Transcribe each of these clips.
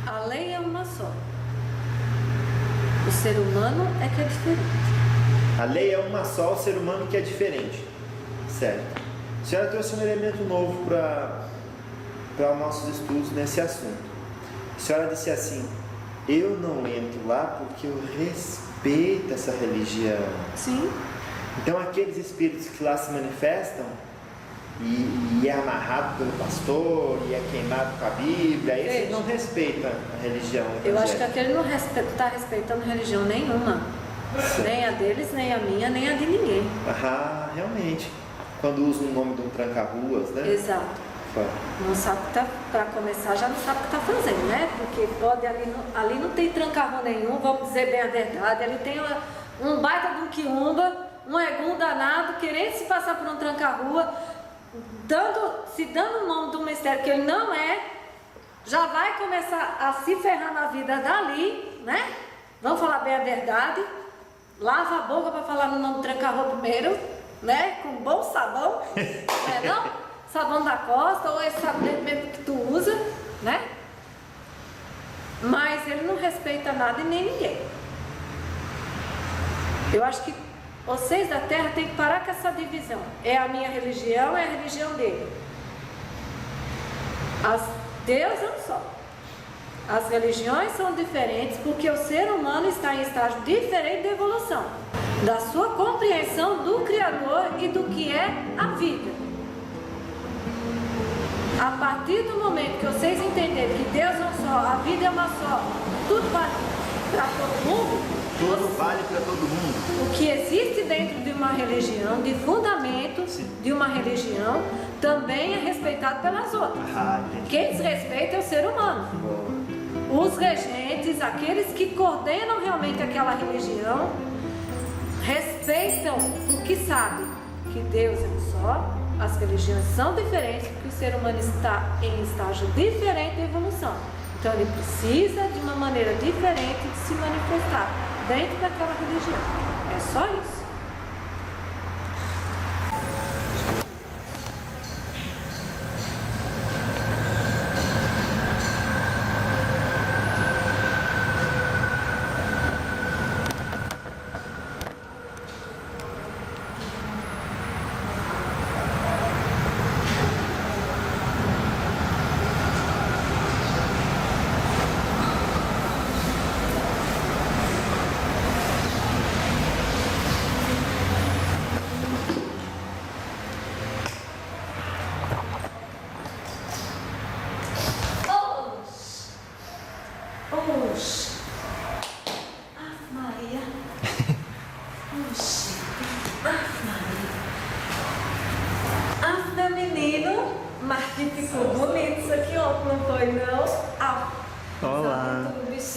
A lei é uma só. O ser humano é que é diferente. A lei é uma só, o ser humano que é diferente. Certo. A senhora trouxe um elemento novo para os nossos estudos nesse assunto. A senhora disse assim: eu não entro lá porque eu respeito essa religião. Sim. Então aqueles espíritos que lá se manifestam e é amarrado pelo pastor e é queimado com a Bíblia, esse não respeita a religião. Eu acho que aquele não está respeitando religião nenhuma. Certo. Nem a deles, nem a minha, nem a de ninguém. Ah, realmente. Quando usa o nome de um tranca-ruas, né? Exato. Não sabe o que tá, para começar, já não sabe o que está fazendo, né? Porque pode ali não tem tranca-rua nenhum, vamos dizer bem a verdade. Ali tem um baita de um quiumba, um egum danado, querendo se passar por um tranca-rua, se dando o nome do mistério que ele não é, já vai começar a se ferrar na vida dali, né? Vamos falar bem a verdade. Lava a boca para falar no nome do tranca-rua primeiro, né? Com bom sabão, não é não? Sabão da Costa ou esse sabonete mesmo que tu usa, né? Mas ele não respeita nada e nem ninguém. Eu acho que vocês da Terra têm que parar com essa divisão. É a minha religião, é a religião dele. Deus é um só. As religiões são diferentes porque o ser humano está em estágio diferente de evolução, da sua compreensão do Criador e do que é a vida. A partir do momento que vocês entenderem que Deus é um só, a vida é uma só, tudo vale para todo mundo. Tudo vale para todo mundo. O que existe dentro de uma religião, de fundamentos de uma religião, também é respeitado pelas outras. Quem desrespeita é o ser humano. Os regentes, aqueles que coordenam realmente aquela religião, respeitam porque sabem que Deus é um só. As religiões são diferentes porque o ser humano está em estágio diferente de evolução. Então ele precisa de uma maneira diferente de se manifestar dentro daquela religião. É só isso.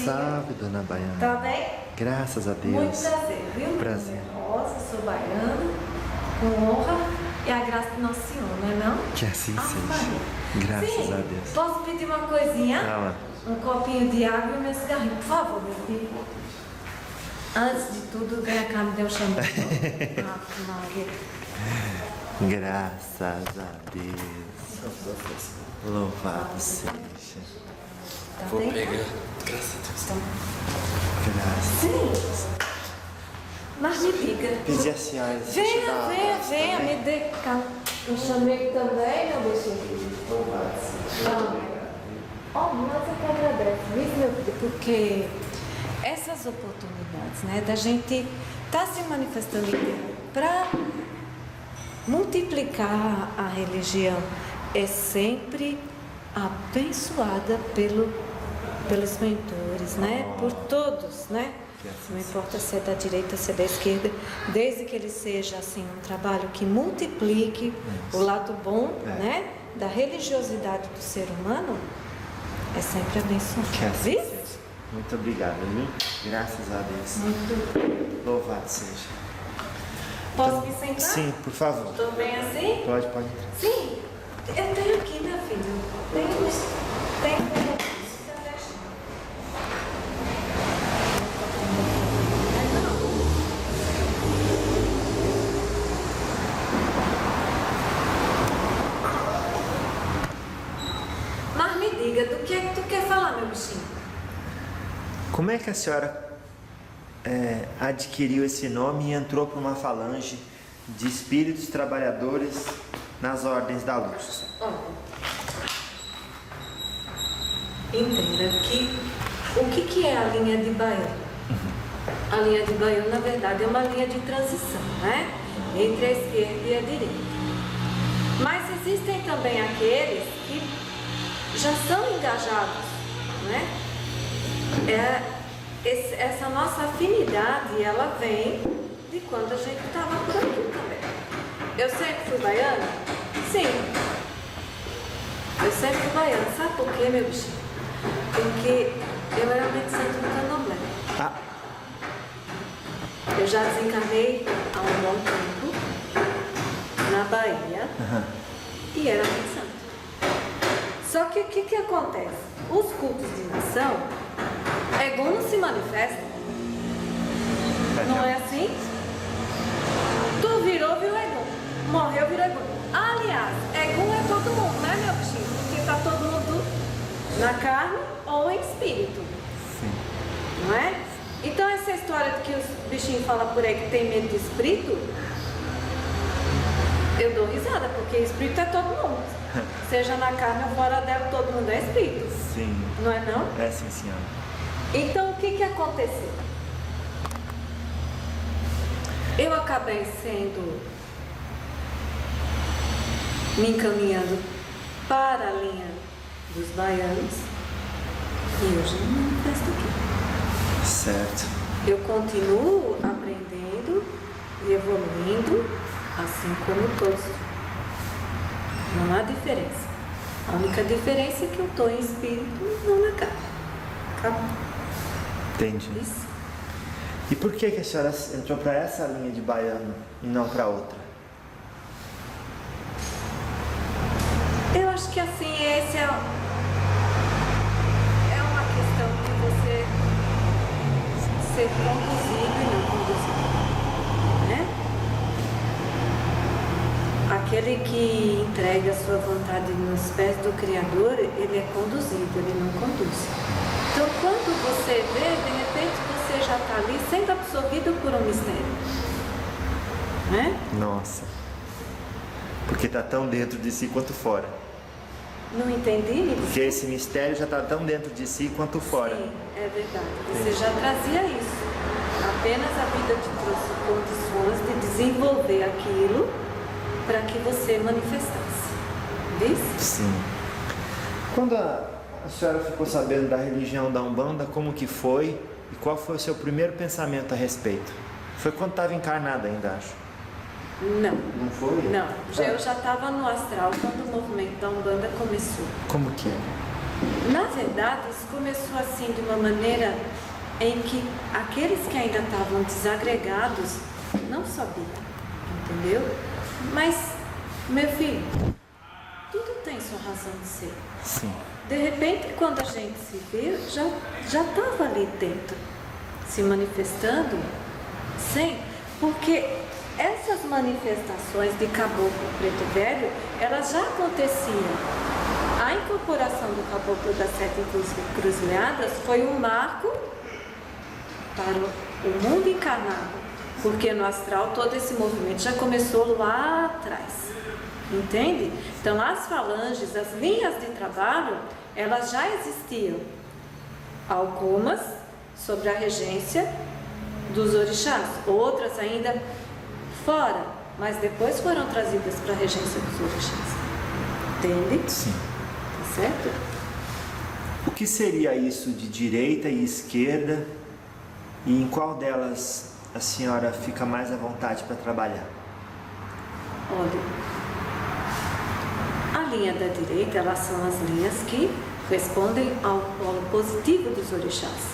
Salve, dona Baiana. Tá bem? Graças a Deus. Muito prazer, viu? Prazer. Rosa, sou baiana, com honra e a graça do Nosso Senhor, não é não? Que assim seja. Graças a Deus. Posso pedir uma coisinha? Fala. Um copinho de água e meu cigarrinho, por favor, meu filho. Antes de tudo, vem cá, me dê um chaminho. Graças a Deus. Louvado seja. Tá Vou bem? pegar. Graças a Deus. Graças. Sim. Mas me diga. Pedir a senhora. Venha, me dê cá. Um chameiro também, meu bichinho. Louvado seja. Ó, mas eu que agradeço, viu, meu filho? Porque essas oportunidades, né, da gente estar se manifestando para multiplicar a religião é sempre abençoada pelos mentores, né? Por todos, né? Não importa se é da direita, se é da esquerda, desde que ele seja assim um trabalho que multiplique o lado bom, né? Da religiosidade do ser humano, é sempre abençoado. Assim seja. Muito obrigado, viu? Graças a Deus. Muito. Louvado seja. Posso me sentar? Sim, por favor. Estou bem assim? Pode. Sim. Eu tenho aqui, meu filho. Tenho. Mas me diga, do que é que tu quer falar, meu bichinho? como é que a senhora adquiriu esse nome e entrou para uma falange de espíritos trabalhadores nas ordens da luz? Olha, entenda que o que é a linha de Baiano? A linha de Baiano, na verdade, é uma linha de transição, né? Entre a esquerda e a direita. Mas existem também aqueles que já são engajados, né? Essa nossa afinidade, ela vem de quando a gente estava por aqui também. Eu sempre fui baiana? Sim. Eu sempre fui baiana. Sabe por quê, meu bichinho? Porque eu era mãe de santo do Candomblé. Ah. Eu já desencarnei há um bom tempo na Bahia e era mãe de santo. Só que o que acontece? Os cultos de nação, Egum não se manifesta. Não é assim? Tu virou Egum. Morreu, virou Egum. Aliás, Egum é todo mundo, né, meu bichinho? Porque tá todo mundo na carne ou em espírito. Sim. Não é? Então essa história de que os bichinhos falam por aí que tem medo de espírito, eu dou risada, porque espírito é todo mundo. Seja na carne ou fora dela, todo mundo é espírito. Sim. Não é não? É sim, senhora. Então o que aconteceu? Eu acabei me encaminhando para a linha dos baianos e hoje não me manifesto aqui. Certo. Eu continuo aprendendo e evoluindo, assim como todos. Não há diferença. A única diferença é que eu estou em espírito, não na carne. Acabou. Entendi. Isso. E por que a senhora entrou para essa linha de baiano e não para outra? Eu acho que assim, esse é uma questão de você ser conduzido e não conduzido, né? Aquele que entrega a sua vontade nos pés do Criador, ele é conduzido, ele não conduz. Então, quando você vê, de repente você já está ali sendo absorvido por um mistério, né? Nossa. Porque está tão dentro de si quanto fora. Não entendi, me Porque esse mistério já está tão dentro de si quanto fora. Sim, é verdade. Você já trazia isso. Apenas a vida te trouxe condições de desenvolver aquilo para que você manifestasse. Isso? Sim. Quando a senhora ficou sabendo da religião da Umbanda, como que foi e qual foi o seu primeiro pensamento a respeito? Foi quando estava encarnada ainda, acho. Não. Não foi? Não. Eu já estava no astral quando o movimento da Umbanda começou. Como que é? Na verdade, isso começou assim de uma maneira em que aqueles que ainda estavam desagregados não sabiam, entendeu? Mas, meu filho, tudo tem sua razão de ser. Sim. De repente, quando a gente se viu, já estava ali dentro, se manifestando, sim, porque essas manifestações de caboclo preto velho, elas já aconteciam. A incorporação do caboclo das 7 encruzilhadas foi um marco para o mundo encarnado, porque no astral todo esse movimento já começou lá atrás, entende? Então as falanges, as linhas de trabalho, elas já existiam, algumas sobre a regência dos orixás, outras ainda fora, mas depois foram trazidas para a regência dos orixás, entende? Sim. Tá certo? O que seria isso de direita e esquerda e em qual delas a senhora fica mais à vontade para trabalhar? Olha, a linha da direita, elas são as linhas que respondem ao polo positivo dos orixás.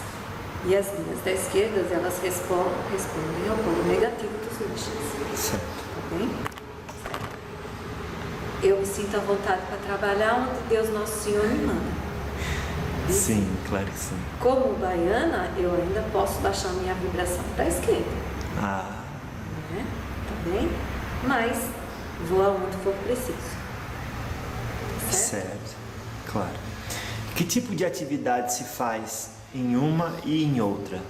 E as linhas da esquerda, elas respondem ao polo negativo dos orixás. Certo. Tá bem? Eu me sinto à vontade para trabalhar onde Deus Nosso Senhor me manda. Sim, claro que sim. Como baiana, eu ainda posso baixar minha vibração para a esquerda. Ah, Né? Tá bem? Mas vou aonde for preciso. Certo? certo. Claro. Que tipo de atividade se faz em uma e em outra.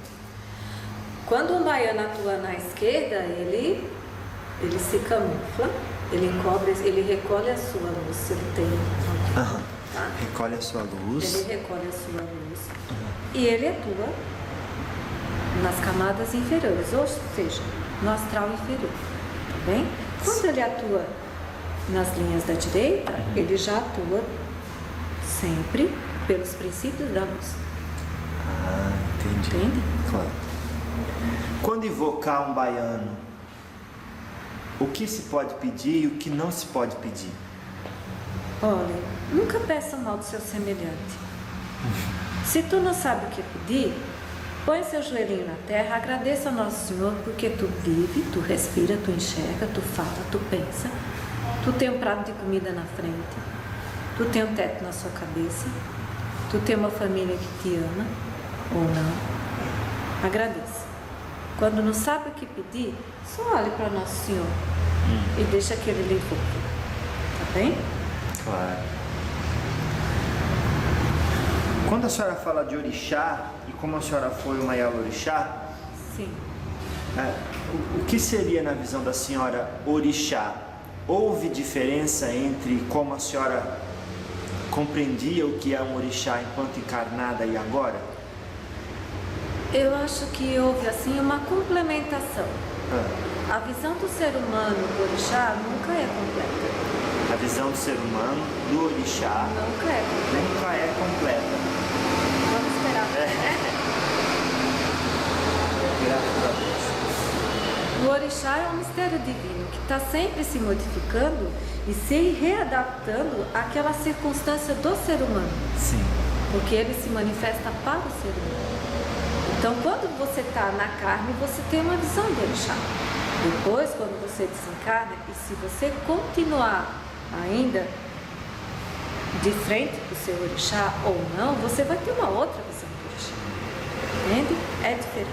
Quando um baiano atua na esquerda, ele se camufla, ele recolhe a sua luz, ele tem. Aham. Tá? Recolhe a sua luz. Ele recolhe a sua luz e ele atua nas camadas inferiores, ou seja, no astral inferior, tá bem? Quando ele atua nas linhas da direita, ele já atua sempre pelos princípios da luz. Ah, entendi. Entende? Claro. Quando invocar um baiano, o que se pode pedir e o que não se pode pedir? Olha, nunca peça mal do seu semelhante. Se tu não sabe o que pedir, põe seu joelhinho na terra, agradeça ao Nosso Senhor, porque tu vive, tu respira, tu enxerga, tu fala, tu pensa, tu tem um prato de comida na frente, tu tem um teto na sua cabeça, tu tem uma família que te ama, ou não. Agradeça. Quando não sabe o que pedir, só olhe para Nosso Senhor e deixa que Ele lhe invoque. Tá bem? Claro. Quando a senhora fala de orixá, e como a senhora foi uma Yalorixá, Sim. O que seria na visão da senhora orixá? Houve diferença entre como a senhora compreendia o que é um orixá enquanto encarnada e agora? Eu acho que houve assim uma complementação. A visão do ser humano do orixá nunca é completa. A visão do ser humano do orixá Nunca é completa. nunca é completa. Vamos esperar. Graças a Deus. O orixá é um mistério divino que está sempre se modificando e se readaptando àquela circunstância do ser humano, Sim. porque ele se manifesta para o ser humano. Então, quando você está na carne, você tem uma visão do orixá. Depois, quando você desencarna, e se você continuar ainda de frente para o seu orixá ou não, você vai ter uma outra visão do orixá. Entende? É diferente.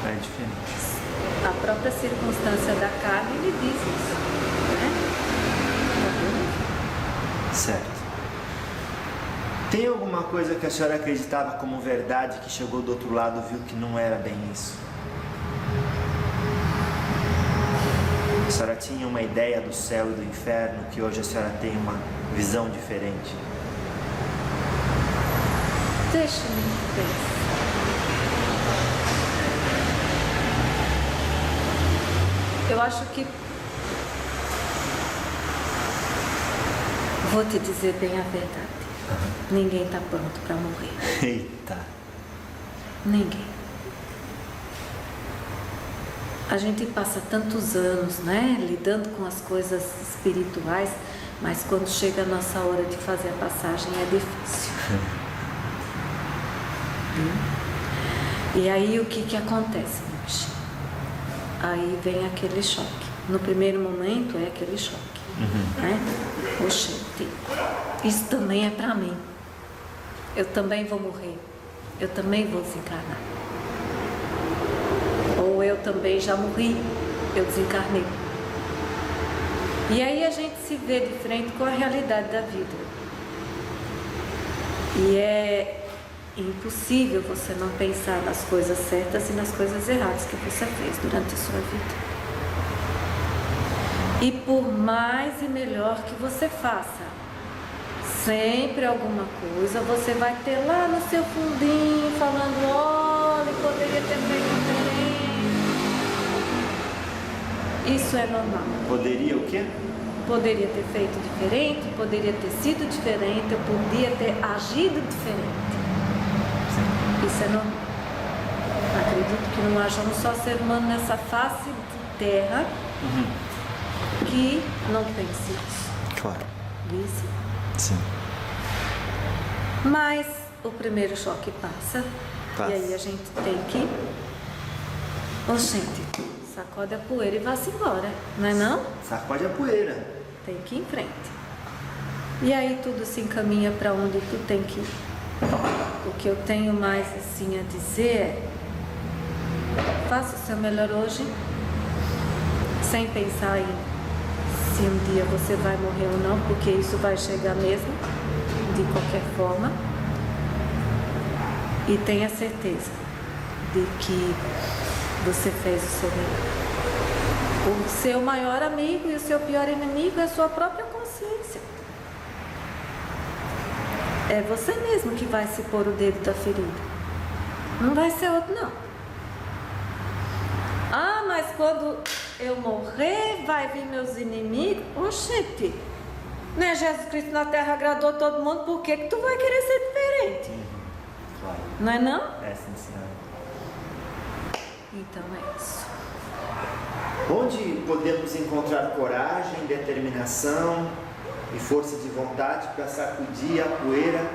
É diferente. A própria circunstância da carne lhe diz isso, né? Tá vendo? Certo. Tem alguma coisa que a senhora acreditava como verdade que chegou do outro lado e viu que não era bem isso? A senhora tinha uma ideia do céu e do inferno que hoje a senhora tem uma visão diferente? Deixa-me pensar. Eu acho que vou te dizer bem a verdade. Ninguém está pronto para morrer. Eita. Ninguém. A gente passa tantos anos, né, lidando com as coisas espirituais, mas quando chega a nossa hora de fazer a passagem é difícil. E aí o que acontece, meu bichinho? Aí vem aquele choque. No primeiro momento é aquele choque, né? Oxente, isso também é para mim. Eu também vou morrer. Eu também vou desencarnar. Ou eu também já morri. Eu desencarnei. E aí a gente se vê de frente com a realidade da vida. E é impossível você não pensar nas coisas certas e nas coisas erradas que você fez durante a sua vida. E por mais e melhor que você faça, sempre alguma coisa você vai ter lá no seu fundinho falando: olha, poderia ter feito diferente. Isso é normal. Poderia o quê? Poderia ter feito diferente, poderia ter sido diferente, eu podia ter agido diferente. Isso é normal. Acredito que não haja um só ser humano nessa face de terra que não pense isso. Claro. Isso. Sim. Mas o primeiro choque passa. Passa. E aí a gente tem que... Gente, sacode a poeira e vá-se embora, não é não? Sacode a poeira. Tem que ir em frente. E aí tudo se encaminha para onde tu tem que ir. O que eu tenho mais assim a dizer é: faça o seu melhor hoje, sem pensar em se um dia você vai morrer ou não, porque isso vai chegar mesmo, de qualquer forma. E tenha certeza de que você fez o seu melhor. O seu maior amigo e o seu pior inimigo é a sua própria consciência. É você mesmo que vai se pôr o dedo da ferida. Não vai ser outro, não. Ah, mas quando eu morrer, vai vir meus inimigos. Oxente, né? Jesus Cristo na terra agradou todo mundo, por que tu vai querer ser diferente? Claro. Não é não? É sim, senhora. Então é isso. Onde podemos encontrar coragem, determinação e força de vontade para sacudir a poeira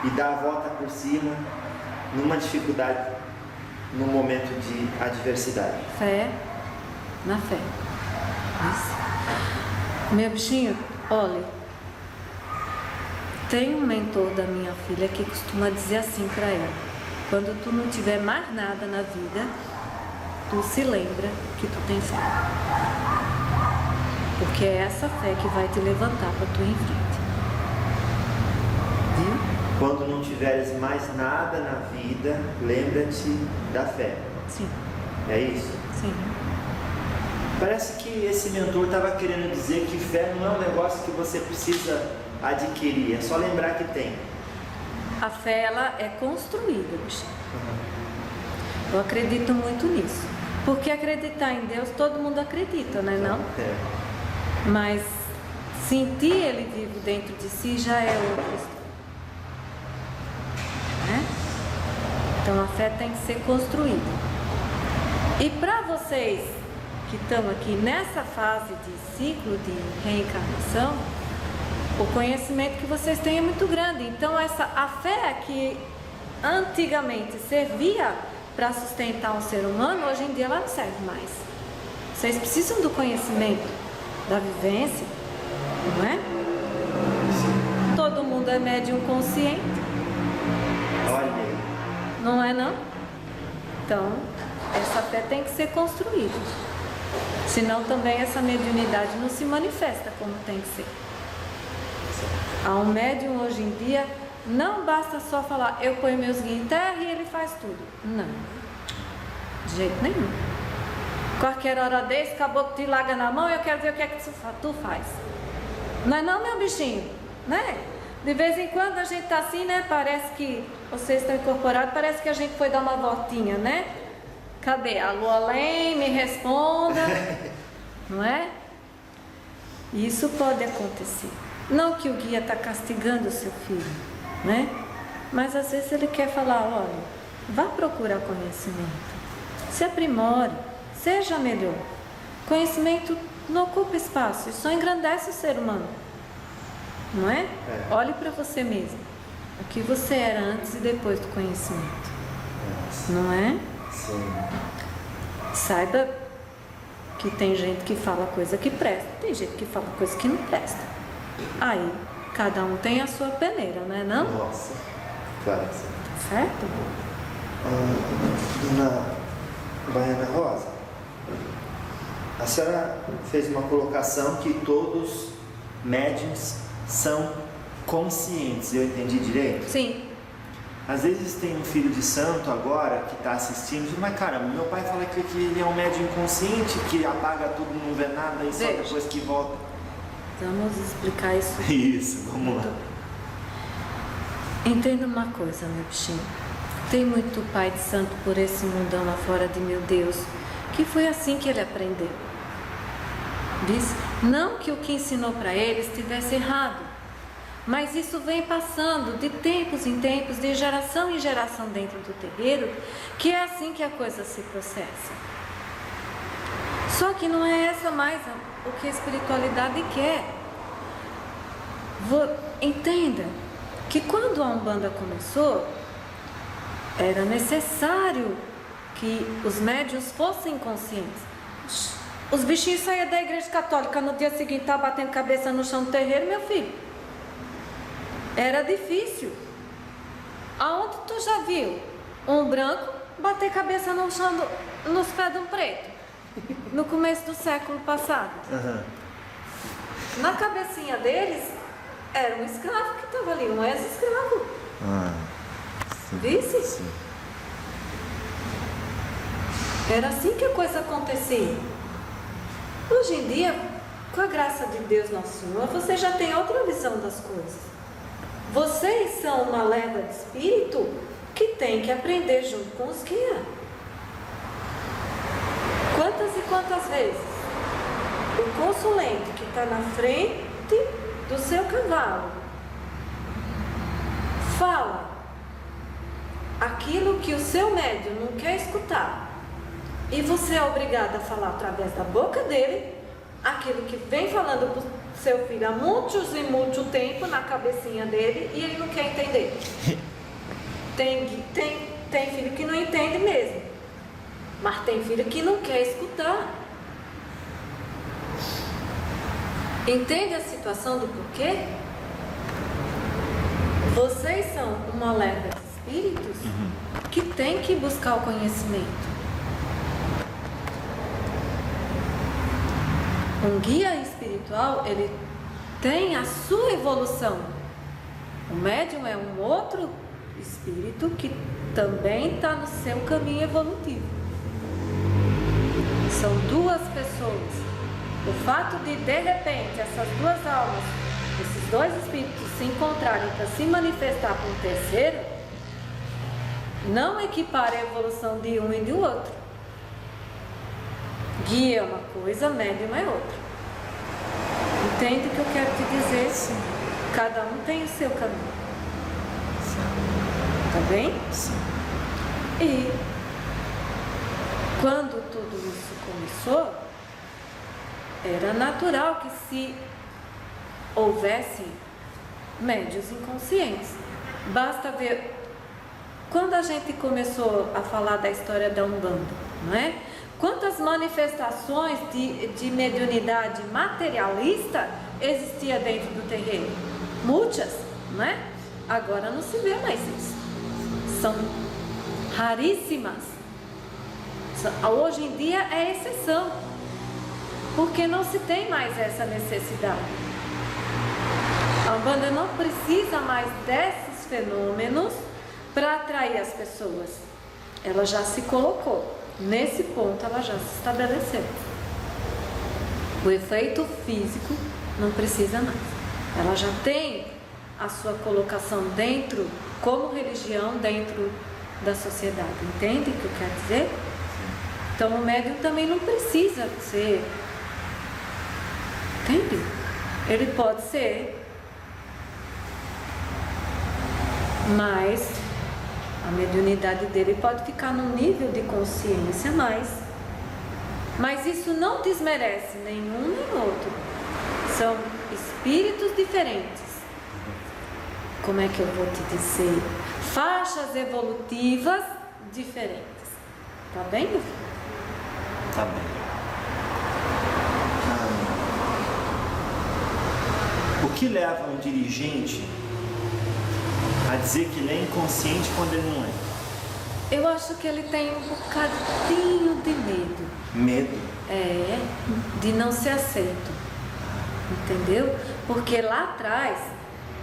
e dar a volta por cima numa dificuldade, num momento de adversidade? Fé na fé. Isso. Meu bichinho, olha, tem um mentor da minha filha que costuma dizer assim para ela: quando tu não tiver mais nada na vida, tu se lembra que tu tem fé. Porque é essa fé que vai te levantar para tu ir em frente. Viu? Quando não tiveres mais nada na vida, lembra-te da fé. Sim. É isso? Sim. Parece que esse mentor estava querendo dizer que fé não é um negócio que você precisa adquirir, é só lembrar que tem. A fé, ela é construída, bichinho. Eu acredito muito nisso. Porque acreditar em Deus, todo mundo acredita, né? Não? É. Mas sentir Ele vivo dentro de si já é outra história. Né? Então a fé tem que ser construída. E para vocês que estão aqui nessa fase de ciclo de reencarnação, o conhecimento que vocês têm é muito grande. Então a fé que antigamente servia para sustentar um ser humano, hoje em dia ela não serve mais. Vocês precisam do conhecimento, da vivência, não é? Todo mundo é médium consciente. Olha aí. Não é não? Então, essa fé tem que ser construída. Senão também essa mediunidade não se manifesta como tem que ser. A um médium hoje em dia não basta só falar, eu ponho meus guias em terra e ele faz tudo. Não. De jeito nenhum. Qualquer hora desse, acabou que te larga na mão, eu quero ver o que é que tu faz. Não é não, meu bichinho? Né? De vez em quando a gente tá assim, né? Parece que vocês estão incorporados, parece que a gente foi dar uma voltinha, né? Cadê? Alô, além, me responda. Não é? Isso pode acontecer. Não que o guia está castigando o seu filho, né? Mas às vezes ele quer falar, olha, vá procurar conhecimento. Se aprimore, seja melhor. Conhecimento não ocupa espaço, isso só engrandece o ser humano. Não é? Olhe para você mesmo. O que você era antes e depois do conhecimento. Não é? Sim. Saiba que tem gente que fala coisa que presta, tem gente que fala coisa que não presta. Aí, cada um tem a sua peneira, não é não? Nossa, claro que sim. Certo? Dona Baiana Rosa, a senhora fez uma colocação que todos médiuns são conscientes, eu entendi direito? Sim. Às vezes tem um filho de santo agora que está assistindo e diz, mas cara, meu pai fala que ele é um médium inconsciente, que apaga tudo, não vê nada e só depois que volta. Vamos explicar isso. Isso, vamos lá. Entenda uma coisa, meu bichinho. Tem muito pai de santo por esse mundão lá fora de meu Deus, que foi assim que ele aprendeu. Diz, não que o que ensinou para ele estivesse errado, mas isso vem passando de tempos em tempos, de geração em geração dentro do terreiro, que é assim que a coisa se processa. Só que não é essa mais o que a espiritualidade quer. Entenda que quando a Umbanda começou, era necessário que os médiuns fossem conscientes. Os bichinhos saíam da igreja católica, no dia seguinte estavam batendo cabeça no chão do terreiro, meu filho. Era difícil. Aonde tu já viu um branco bater cabeça no chão nos pés de um preto? No começo do século passado. Uhum. Na cabecinha deles, era um escravo que estava ali, um ex-escravo. Vice? Sim. Era assim que a coisa acontecia. Hoje em dia, com a graça de Deus Nosso Senhor, você já tem outra visão das coisas. Vocês são uma leva de espírito que tem que aprender junto com os guias. Quantas e quantas vezes o consulente que está na frente do seu cavalo fala aquilo que o seu médium não quer escutar, e você é obrigado a falar através da boca dele aquilo que vem falando para o seu filho há muitos e muito tempo na cabecinha dele, e ele não quer entender. Tem filho que não entende mesmo, mas tem filho que não quer escutar. Entende a situação do porquê? Vocês são uma leva de espíritos que tem que buscar o conhecimento. Um guia espiritual, ele tem a sua evolução. O médium é um outro espírito que também está no seu caminho evolutivo. São duas pessoas. O fato de repente, essas duas almas, esses dois espíritos se encontrarem para se manifestar para um terceiro, não equipara a evolução de um e do outro. Guia é uma coisa, médium é outra. Entende o que eu quero te dizer? Sim. Cada um tem o seu caminho. Sim. Tá bem? Sim. E quando tudo isso começou, era natural que se houvesse médios inconscientes. Basta ver quando a gente começou a falar da história da Umbanda, não é? Quantas manifestações de mediunidade materialista existia dentro do terreiro? Muitas, não é? Agora não se vê mais isso. São raríssimas. Hoje em dia é exceção, porque não se tem mais essa necessidade. A Umbanda não precisa mais desses fenômenos para atrair as pessoas. Ela já se colocou. Nesse ponto ela já se estabeleceu. O efeito físico não precisa mais. Ela já tem a sua colocação dentro, como religião, dentro da sociedade. Entende o que eu quero dizer? Então o médium também não precisa ser. Entende? Ele pode ser, mas a mediunidade dele pode ficar num nível de consciência mais. Mas isso não desmerece nenhum nem outro. São espíritos diferentes. Como é que eu vou te dizer? Faixas evolutivas diferentes. Tá bem, meu filho? Tá bem. O que leva um dirigente a dizer que ele é inconsciente quando ele não é? Eu acho que ele tem um bocadinho de medo. Medo? É, de não ser aceito. Entendeu? Porque lá atrás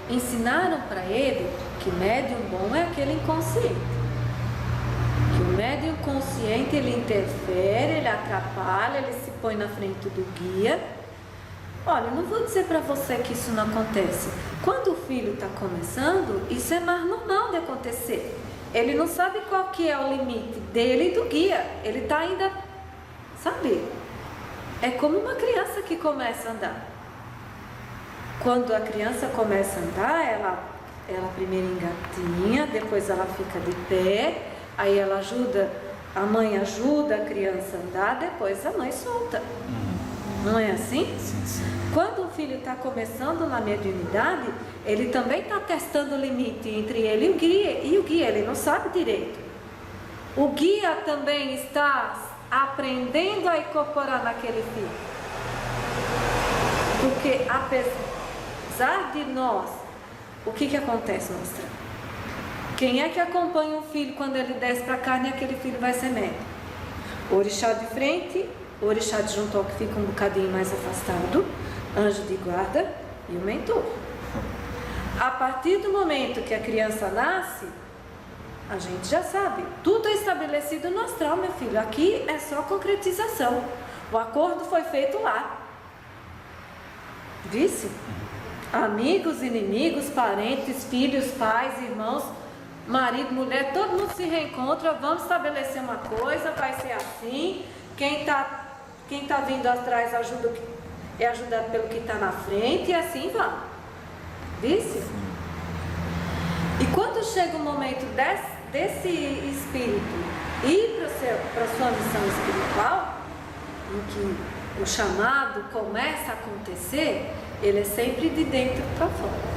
ensinaram para ele que médium bom é aquele inconsciente. Que o médium consciente, ele interfere, ele atrapalha, ele se põe na frente do guia. Olha, não vou dizer para você que isso não acontece. Quando o filho está começando, isso é mais normal de acontecer. Ele não sabe qual que é o limite dele e do guia. Ele está ainda, sabe? É como uma criança que começa a andar. Quando a criança começa a andar, ela primeiro engatinha, depois ela fica de pé, aí ela ajuda, a mãe ajuda a criança a andar, depois a mãe solta. Não é assim? Sim, sim. Quando o filho está começando na mediunidade, ele também está testando o limite entre ele e o guia, ele não sabe direito. O guia também está aprendendo a incorporar naquele filho. Porque apesar de nós, o que acontece, Mostra? Quem é que acompanha o filho quando ele desce para a carne e aquele filho vai ser médium? O orixá de frente, o orixá de junto ao que fica um bocadinho mais afastado, anjo de guarda e o mentor. A partir do momento que a criança nasce, a gente já sabe. Tudo é estabelecido no astral, meu filho. Aqui é só concretização. O acordo foi feito lá. Disse? Amigos, inimigos, parentes, filhos, pais, irmãos, marido, mulher, todo mundo se reencontra. Vamos estabelecer uma coisa, vai ser assim. Quem tá vindo atrás é ajudado pelo que está na frente, e assim vai. Disse? E quando chega o momento desse espírito ir para a sua missão espiritual, em que o chamado começa a acontecer, ele é sempre de dentro para fora.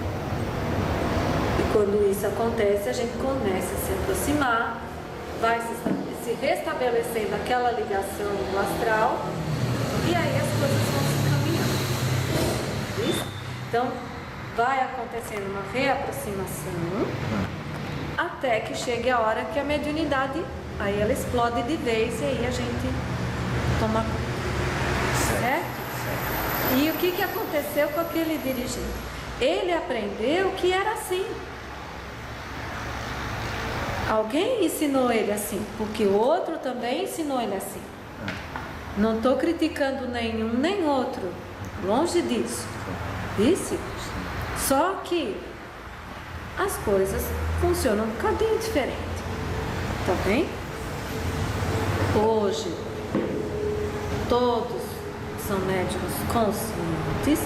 E quando isso acontece, a gente começa a se aproximar, vai se restabelecendo aquela ligação do astral, e aí as coisas vão se caminhando. Isso? Então, vai acontecendo uma reaproximação, até que chegue a hora que a mediunidade, aí ela explode de vez, e aí a gente toma conta. Certo? E o que aconteceu com aquele dirigente? Ele aprendeu que era assim. Alguém ensinou ele assim, porque o outro também ensinou ele assim. Não estou criticando nenhum nem outro, longe disso. Disse? Só que as coisas funcionam um bocadinho diferente. Tá bem? Hoje, todos são médicos conscientes,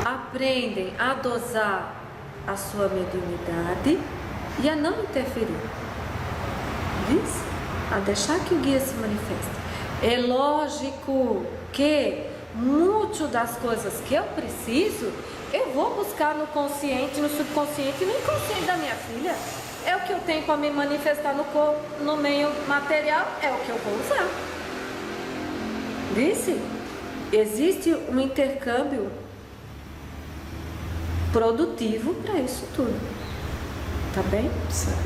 aprendem a dosar a sua mediunidade e a não interferir. Diz? A deixar que o guia se manifeste. É lógico que muito das coisas que eu preciso, eu vou buscar no consciente, no subconsciente e no inconsciente da minha filha. É o que eu tenho para me manifestar no meio material, é o que eu vou usar. Disse? Existe um intercâmbio produtivo para isso tudo. Tá bem? Certo.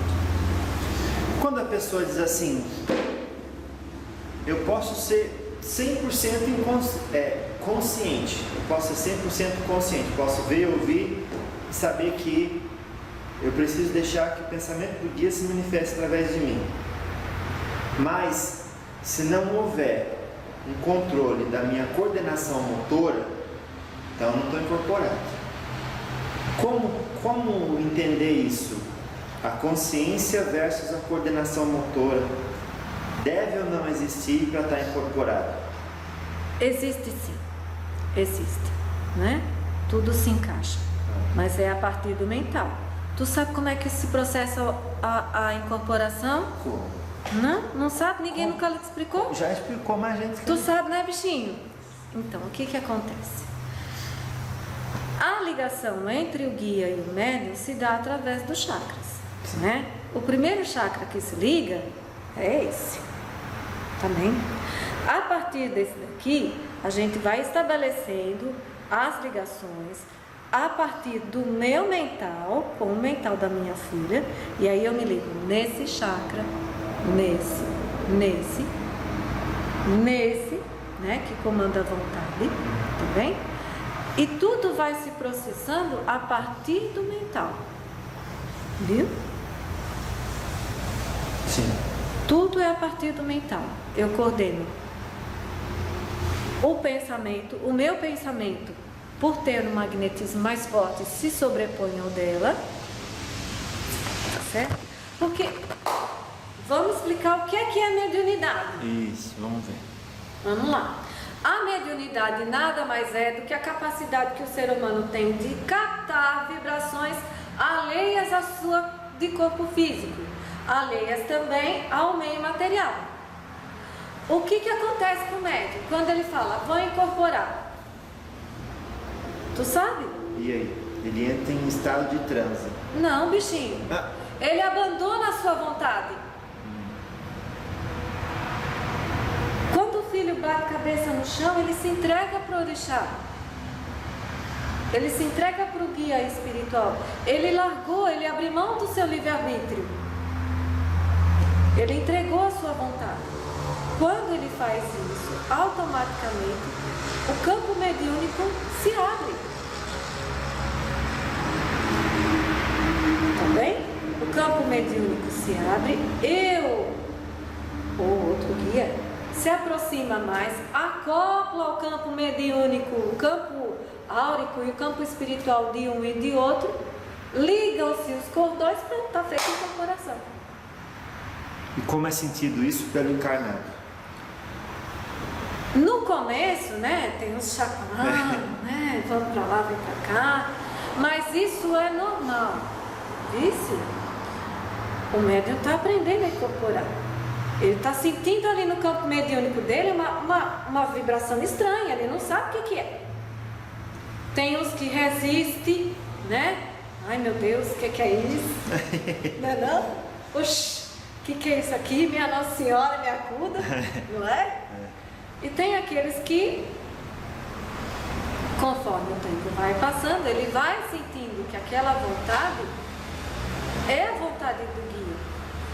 Quando a pessoa diz assim, eu posso ser 100% consciente, eu posso ser 100% consciente, posso ver, ouvir e saber que eu preciso deixar que o pensamento do guia se manifeste através de mim. Mas, se não houver um controle da minha coordenação motora, então eu não estou incorporado. Como entender isso? A consciência versus a coordenação motora deve ou não existir para estar incorporado? Existe sim, existe, né? Tudo se encaixa, mas é a partir do mental. Tu sabe como é que se processa a incorporação? Como? Não sabe? Ninguém nunca lhe explicou? Já explicou, mas a gente... Tu sabe, né, bichinho? Então, o que acontece? A ligação entre o guia e o médium se dá através dos chakras, né? O primeiro chakra que se liga é esse, tá bem? A partir desse daqui, a gente vai estabelecendo as ligações a partir do meu mental, com o mental da minha filha, e aí eu me ligo nesse chakra, nesse, né, que comanda a vontade, tá bem? E tudo vai se processando a partir do mental, viu? Sim. Tudo é a partir do mental. Eu coordeno o pensamento, o meu pensamento, por ter um magnetismo mais forte, se sobrepõe ao dela, tá certo? Porque, vamos explicar o que é mediunidade. Isso, vamos ver. Vamos lá. A mediunidade nada mais é do que a capacidade que o ser humano tem de captar vibrações alheias à sua de corpo físico, alheias também ao meio material. O que acontece com o médium? Quando ele fala, vou incorporar. Tu sabe? E aí? Ele entra em estado de transe. Não, bichinho. Ele abandona a sua vontade. Quando o filho bate a cabeça no chão, ele se entrega para o orixá. Ele se entrega para o guia espiritual. Ele largou, ele abriu mão do seu livre-arbítrio. Ele entregou a sua vontade. Quando ele faz isso, automaticamente, o campo mediúnico se abre. Tá bem? O campo mediúnico se abre, eu ou outro guia se aproxima mais, acopla ao campo mediúnico, o campo áurico e o campo espiritual de um e de outro, ligam-se os cordões, pronto, está feita a incorporação. E como é sentido isso pelo encarnado? No começo, né, tem uns chacoalhos, né, vamos para lá, vem para cá, mas isso é normal, vice? O médium está aprendendo a incorporar. Ele está sentindo ali no campo mediúnico dele uma vibração estranha, ele não sabe o que é. Tem uns que resistem, né? Ai meu Deus, o que é isso? Não é não? Oxi, o que é isso aqui? Minha Nossa Senhora me acuda, não é? E tem aqueles que, conforme o tempo vai passando, ele vai sentindo que aquela vontade é a vontade do guia.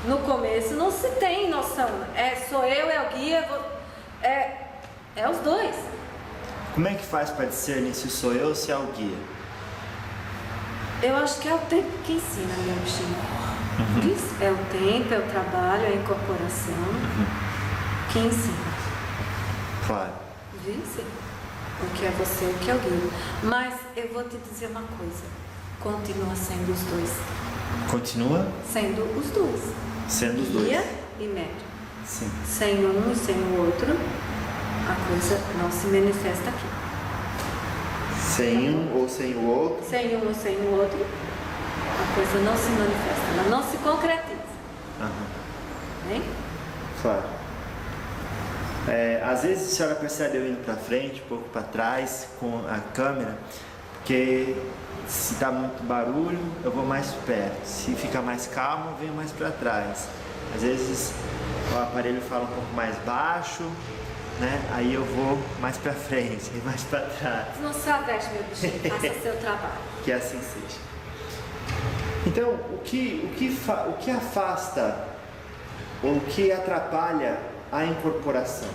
No começo não se tem noção, sou eu, é o guia, é os dois. Como é que faz para discernir se sou eu ou se é o guia? Eu acho que é o tempo que ensina, meu bichinho. Isso é o tempo, é o trabalho, é a incorporação que ensina. Claro. Vice? O que é você, o que é o guia. Mas eu vou te dizer uma coisa, continua sendo os dois. Continua? Sendo os dois. Sendo os dois. Guia e médium. Sim. Sem um e sem o outro, a coisa não se manifesta aqui. Sem um ou sem o outro? Sem um ou sem o outro, a coisa não se manifesta, ela não se concretiza. Bem? Claro. Às vezes a senhora percebe eu indo para frente, um pouco para trás com a câmera, porque se dá muito barulho, eu vou mais perto. Se fica mais calmo, eu venho mais para trás. Às vezes o aparelho fala um pouco mais baixo, né? Aí eu vou mais para frente, mais para trás. Não se aveste, meu bichinho, faça seu trabalho. Que assim seja. Então, o que afasta ou o que atrapalha a incorporação?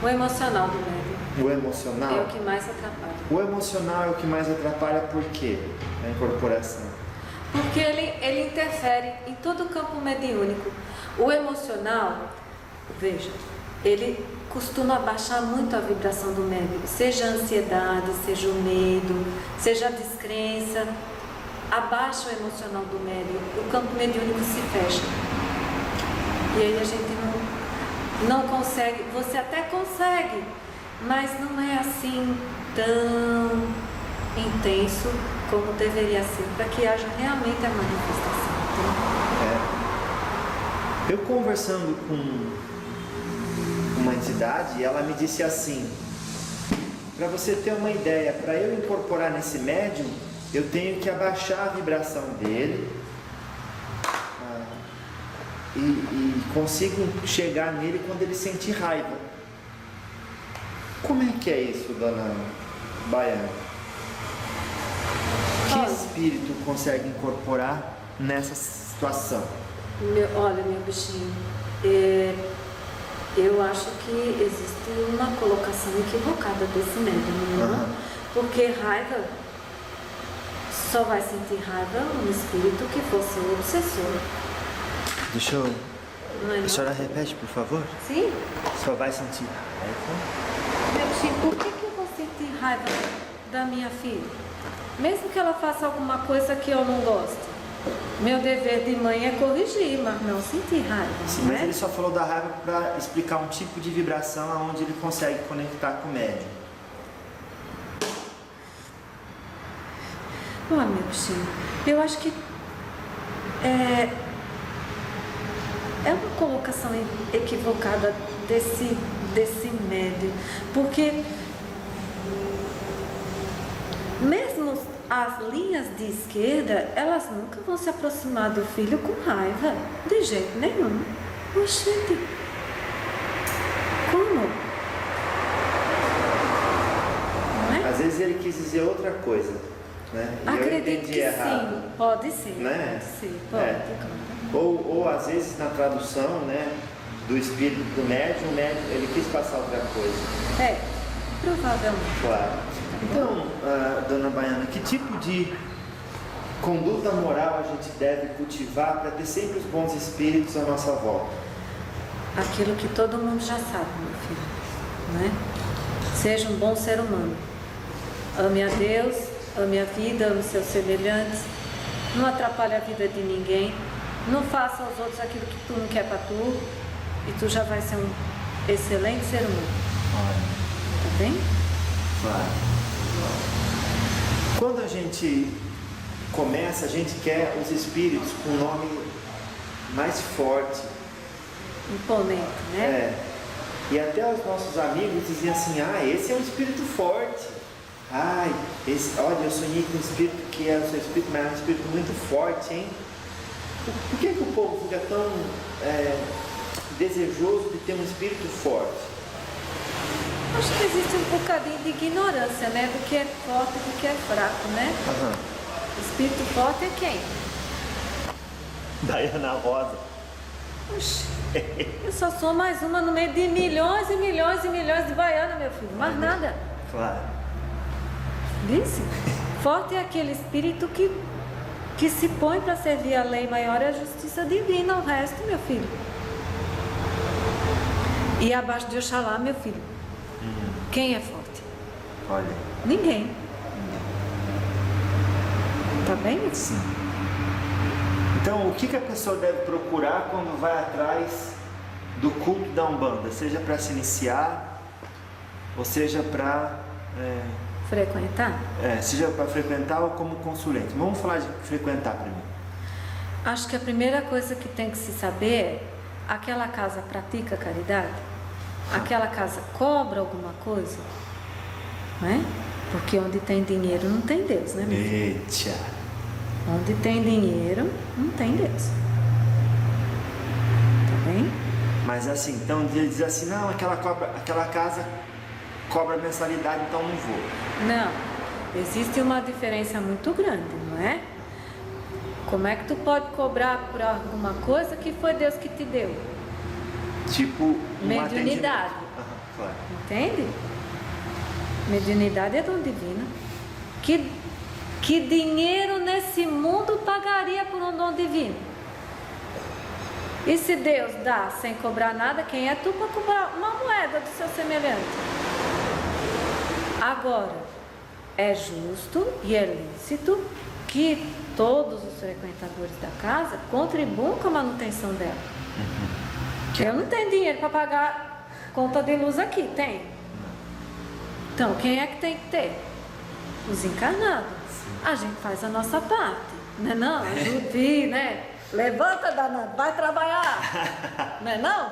O emocional do médium O emocional? é o que mais atrapalha. O emocional é o que mais atrapalha por quê? A incorporação. Porque ele interfere em todo o campo mediúnico. O emocional, veja, ele costuma baixar muito a vibração do médium, seja a ansiedade, seja o medo, seja a descrença, abaixa o emocional do médium, o campo mediúnico se fecha. E aí a gente não consegue, você até consegue, mas não é assim tão intenso como deveria ser, para que haja realmente a manifestação. Eu conversando com uma entidade, ela me disse assim: para você ter uma ideia, para eu incorporar nesse médium, eu tenho que abaixar a vibração dele e consigo chegar nele quando ele sente raiva. Como é que é isso, dona Baiana? Que espírito consegue incorporar nessa situação? Olha, meu bichinho, eu acho que existe uma colocação equivocada desse médium, não? Porque raiva, só vai sentir raiva um espírito que for seu obsessor. Deixa eu... Não é, não? A senhora repete, por favor? Sim. Só vai sentir raiva? Meu bichinho, por que eu vou sentir raiva da minha filha? Mesmo que ela faça alguma coisa que eu não gosto. Meu dever de mãe é corrigir, mas não sentir raiva. Sim, mas ele só falou da raiva para explicar um tipo de vibração onde ele consegue conectar com o médium. Olha, meu bichinho, eu acho que é uma colocação equivocada desse médium, porque mesmo as linhas de esquerda, elas nunca vão se aproximar do filho com raiva, de jeito nenhum. Oxente, como? Não é? Às vezes ele quis dizer outra coisa, né? E Acredito eu entendi que errado. sim, pode ser. Né? Pode ser, pode. Ou às vezes na tradução, né, do espírito do médium, o médium ele quis passar outra coisa. Provavelmente. Claro. Então, dona Baiana, que tipo de conduta moral a gente deve cultivar para ter sempre os bons espíritos à nossa volta? Aquilo que todo mundo já sabe, meu filho, né? Seja um bom ser humano. Ame a Deus, ame a vida, ame seus semelhantes. Não atrapalhe a vida de ninguém. Não faça aos outros aquilo que tu não quer para tu. E tu já vai ser um excelente ser humano. Tá bem? Claro. Quando a gente começa, a gente quer os espíritos com um nome mais forte. Imponente, né? É. E até os nossos amigos diziam assim, esse é um espírito forte. Olha, eu sonhei com um espírito que é o seu espírito, mas é um espírito muito forte, hein? Por que o povo fica tão desejoso de ter um espírito forte? Acho que existe um bocadinho de ignorância, né? Do que é forte e do que é fraco, né? Uhum. Espírito forte é quem? Diana Rosa. Oxi, eu só sou mais uma no meio de milhões e milhões e milhões de baianos, meu filho. Mais nada. Claro. Disse? Forte é aquele espírito que se põe para servir a lei maior e a justiça divina. O resto, meu filho. E abaixo de Oxalá, meu filho. Quem é forte? Olha. Ninguém. Tá bem? Sim. Então, o que a pessoa deve procurar quando vai atrás do culto da Umbanda? Seja para se iniciar, ou seja para... frequentar? Seja para frequentar ou como consulente. Vamos falar de frequentar primeiro. Acho que a primeira coisa que tem que se saber é: aquela casa pratica caridade? Aquela casa cobra alguma coisa? Não é? Porque onde tem dinheiro não tem Deus, né, meu filho? Eita! Onde tem dinheiro, não tem Deus. Tá bem? Mas assim, então ele diz assim, não, aquela casa cobra mensalidade, então não vou. Não, existe uma diferença muito grande, não é? Como é que tu pode cobrar por alguma coisa que foi Deus que te deu? Tipo, mediunidade. Claro. Entende? Mediunidade é dom divino. Que dinheiro nesse mundo pagaria por um dom divino? E se Deus dá sem cobrar nada, quem é tu para cobrar uma moeda do seu semelhante? Agora, é justo e é lícito que todos os frequentadores da casa contribuam com a manutenção dela. Eu não tenho dinheiro para pagar conta de luz aqui, tem? Então, quem é que tem que ter? Os encarnados. A gente faz a nossa parte, né? Não, ajude, né? Levanta, danado, vai trabalhar, né? Não?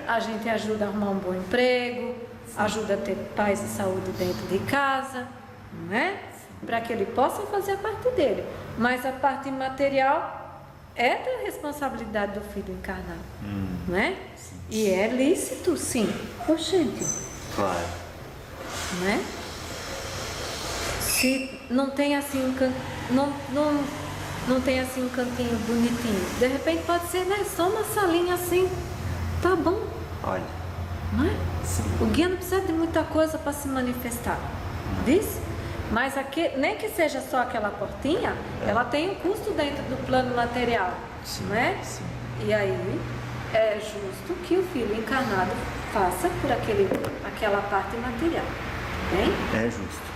A gente ajuda a arrumar um bom emprego, ajuda a ter paz e saúde dentro de casa, não é? Para que ele possa fazer a parte dele. Mas a parte material é da responsabilidade do filho encarnado, não é? E é lícito, sim. Oxente. Claro. Não é? Se não tem assim não tem assim um cantinho bonitinho, de repente pode ser, né? Só uma salinha assim, tá bom. Olha. Não é? Sim. O guia não precisa de muita coisa para se manifestar. Diz? Mas nem que seja só aquela portinha, ela tem um custo dentro do plano material. Sim, não é? sim. E aí é justo que o filho encarnado faça por aquela parte material. Bem? É justo.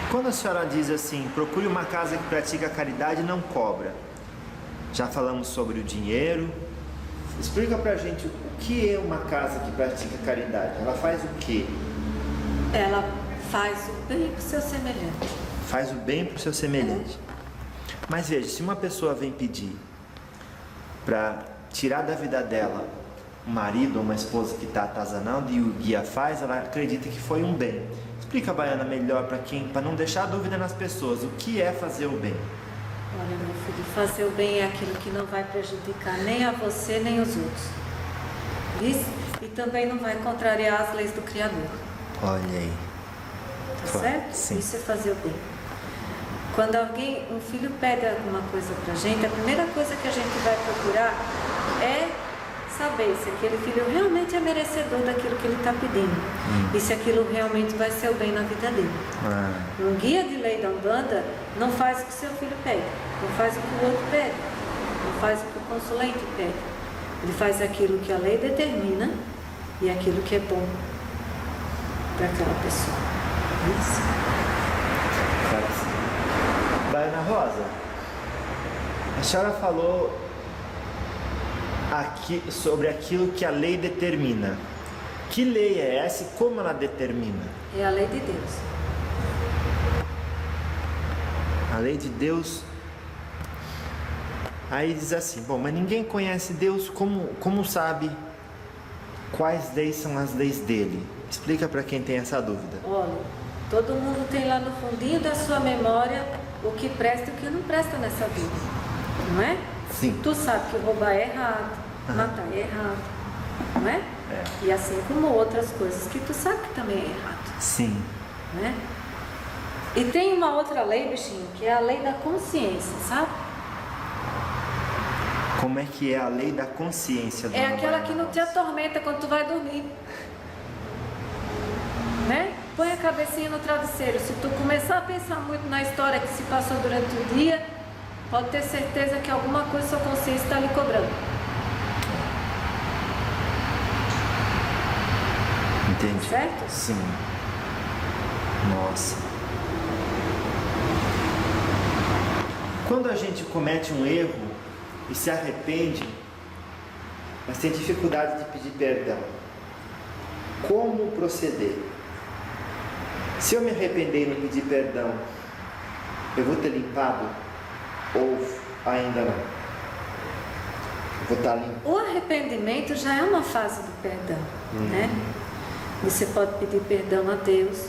Quando a senhora diz assim, procure uma casa que pratica caridade e não cobra. Já falamos sobre o dinheiro. Explica pra gente o que é uma casa que pratica caridade. Ela faz o quê? Ela faz o bem para o seu semelhante. Faz o bem para o seu semelhante. Mas veja, se uma pessoa vem pedir para tirar da vida dela um marido ou uma esposa que está atazanando e o guia faz, ela acredita que foi um bem. Explica, Baiana, melhor para não deixar dúvida nas pessoas. O que é fazer o bem? Olha, meu filho, fazer o bem é aquilo que não vai prejudicar nem a você, nem os outros. Isso? E também não vai contrariar as leis do Criador. Olha aí. Tá certo? Sim. Isso é fazer o bem. Quando um filho pede alguma coisa pra gente, a primeira coisa que a gente vai procurar é saber se aquele filho realmente é merecedor daquilo que ele está pedindo e se aquilo realmente vai ser o bem na vida dele. Um guia de lei da Umbanda não faz o que o seu filho pede, não faz o que o outro pede, não faz o que o consulente pede. Ele faz aquilo que a lei determina e aquilo que é bom para aquela pessoa. Isso. Baiana Rosa, a senhora falou aqui sobre aquilo que a lei determina. Que lei é essa e como ela determina? É a lei de Deus. A lei de Deus. Aí diz assim, bom, mas ninguém conhece Deus, como sabe quais leis são as leis dele? Explica para quem tem essa dúvida. Olha, todo mundo tem lá no fundinho da sua memória o que presta e o que não presta nessa vida, não é? Sim. Tu sabe que roubar é errado, matar é errado, não é? É. E assim como outras coisas que tu sabe que também é errado. Sim. Não é? E tem uma outra lei, bichinho, que é a lei da consciência, sabe? Como é que é a lei da consciência? É aquela que não te atormenta quando tu vai dormir. Né? Põe a cabecinha no travesseiro. Se tu começar a pensar muito na história que se passou durante o dia, pode ter certeza que alguma coisa sua consciência está lhe cobrando. Entendi. Certo? Sim. Nossa. Quando a gente comete um erro e se arrepende, mas tem dificuldade de pedir perdão, como proceder? Se eu me arrepender e não pedir perdão, eu vou ter limpado ou ainda não? Eu vou estar limpo? O arrependimento já é uma fase do perdão, né? Você pode pedir perdão a Deus,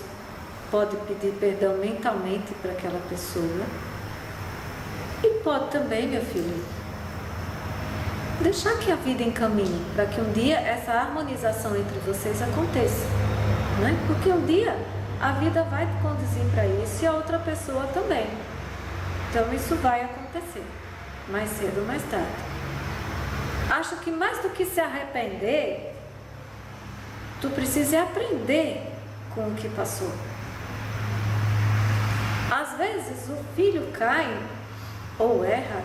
pode pedir perdão mentalmente para aquela pessoa e pode também, meu filho, deixar que a vida encaminhe para que um dia essa harmonização entre vocês aconteça, né? Porque um dia a vida vai te conduzir para isso e a outra pessoa também. Então isso vai acontecer, mais cedo ou mais tarde. Acho que mais do que se arrepender, tu precisa aprender com o que passou. Às vezes o filho cai ou erra,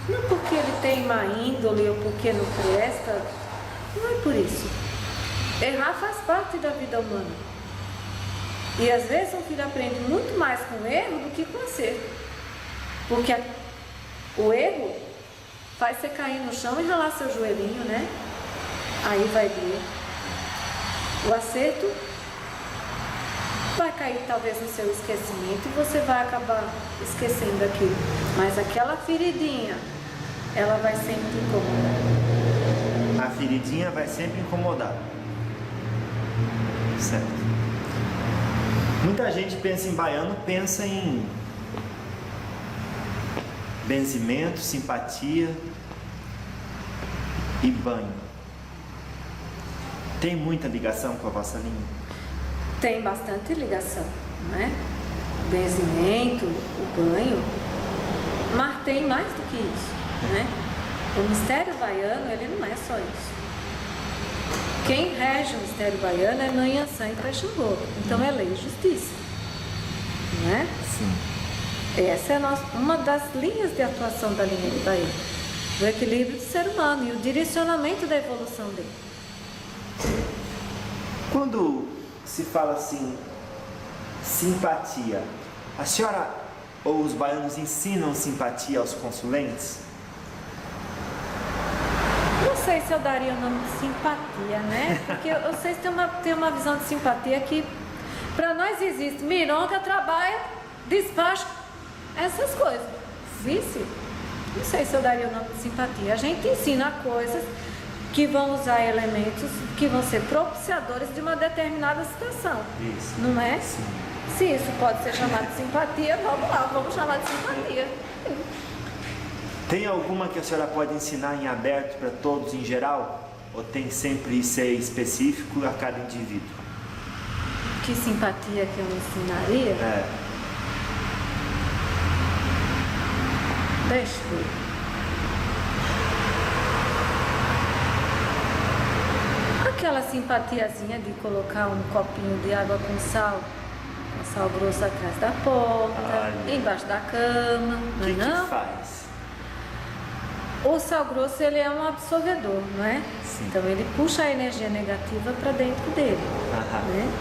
não porque ele tem má índole ou porque não presta, não é por isso. Errar faz parte da vida humana. E às vezes um filho aprende muito mais com erro do que com acerto. Porque o erro faz você cair no chão e ralar seu joelhinho, né? Aí vai doer. O acerto vai cair talvez no seu esquecimento e você vai acabar esquecendo aquilo. Mas aquela feridinha, ela vai sempre te incomodar. A feridinha vai sempre incomodar. Certo. Muita gente pensa em baiano, pensa em benzimento, simpatia e banho. Tem muita ligação com a vossa língua? Tem bastante ligação, né? O benzimento, o banho, mas tem mais do que isso, né? O mistério baiano, ele não é só isso. Quem rege o mistério baiano é Nhanhansã e Prexangô. Então é lei e justiça, né? Sim. Essa é uma das linhas de atuação da linha de Bahia, o equilíbrio do ser humano e o direcionamento da evolução dele. Quando se fala assim, simpatia, a senhora ou os baianos ensinam simpatia aos consulentes? Não sei se eu daria o nome de simpatia, né? Porque vocês têm uma visão de simpatia que para nós existe mironga, trabalha, despacho, essas coisas. Vice? Não sei se eu daria o nome de simpatia. A gente ensina coisas que vão usar elementos que vão ser propiciadores de uma determinada situação. Isso. Não é? Sim. Se isso pode ser chamado de simpatia, vamos lá, vamos chamar de simpatia. Tem alguma que a senhora pode ensinar em aberto para todos em geral? Ou tem sempre ser específico a cada indivíduo? Que simpatia que eu ensinaria? Deixa eu ver. aquela simpatiazinha de colocar um copinho de água com sal grosso atrás da porta, embaixo da cama, O que não? faz? O sal grosso, ele é um absorvedor, não é? Sim. Então ele puxa a energia negativa para dentro dele, né?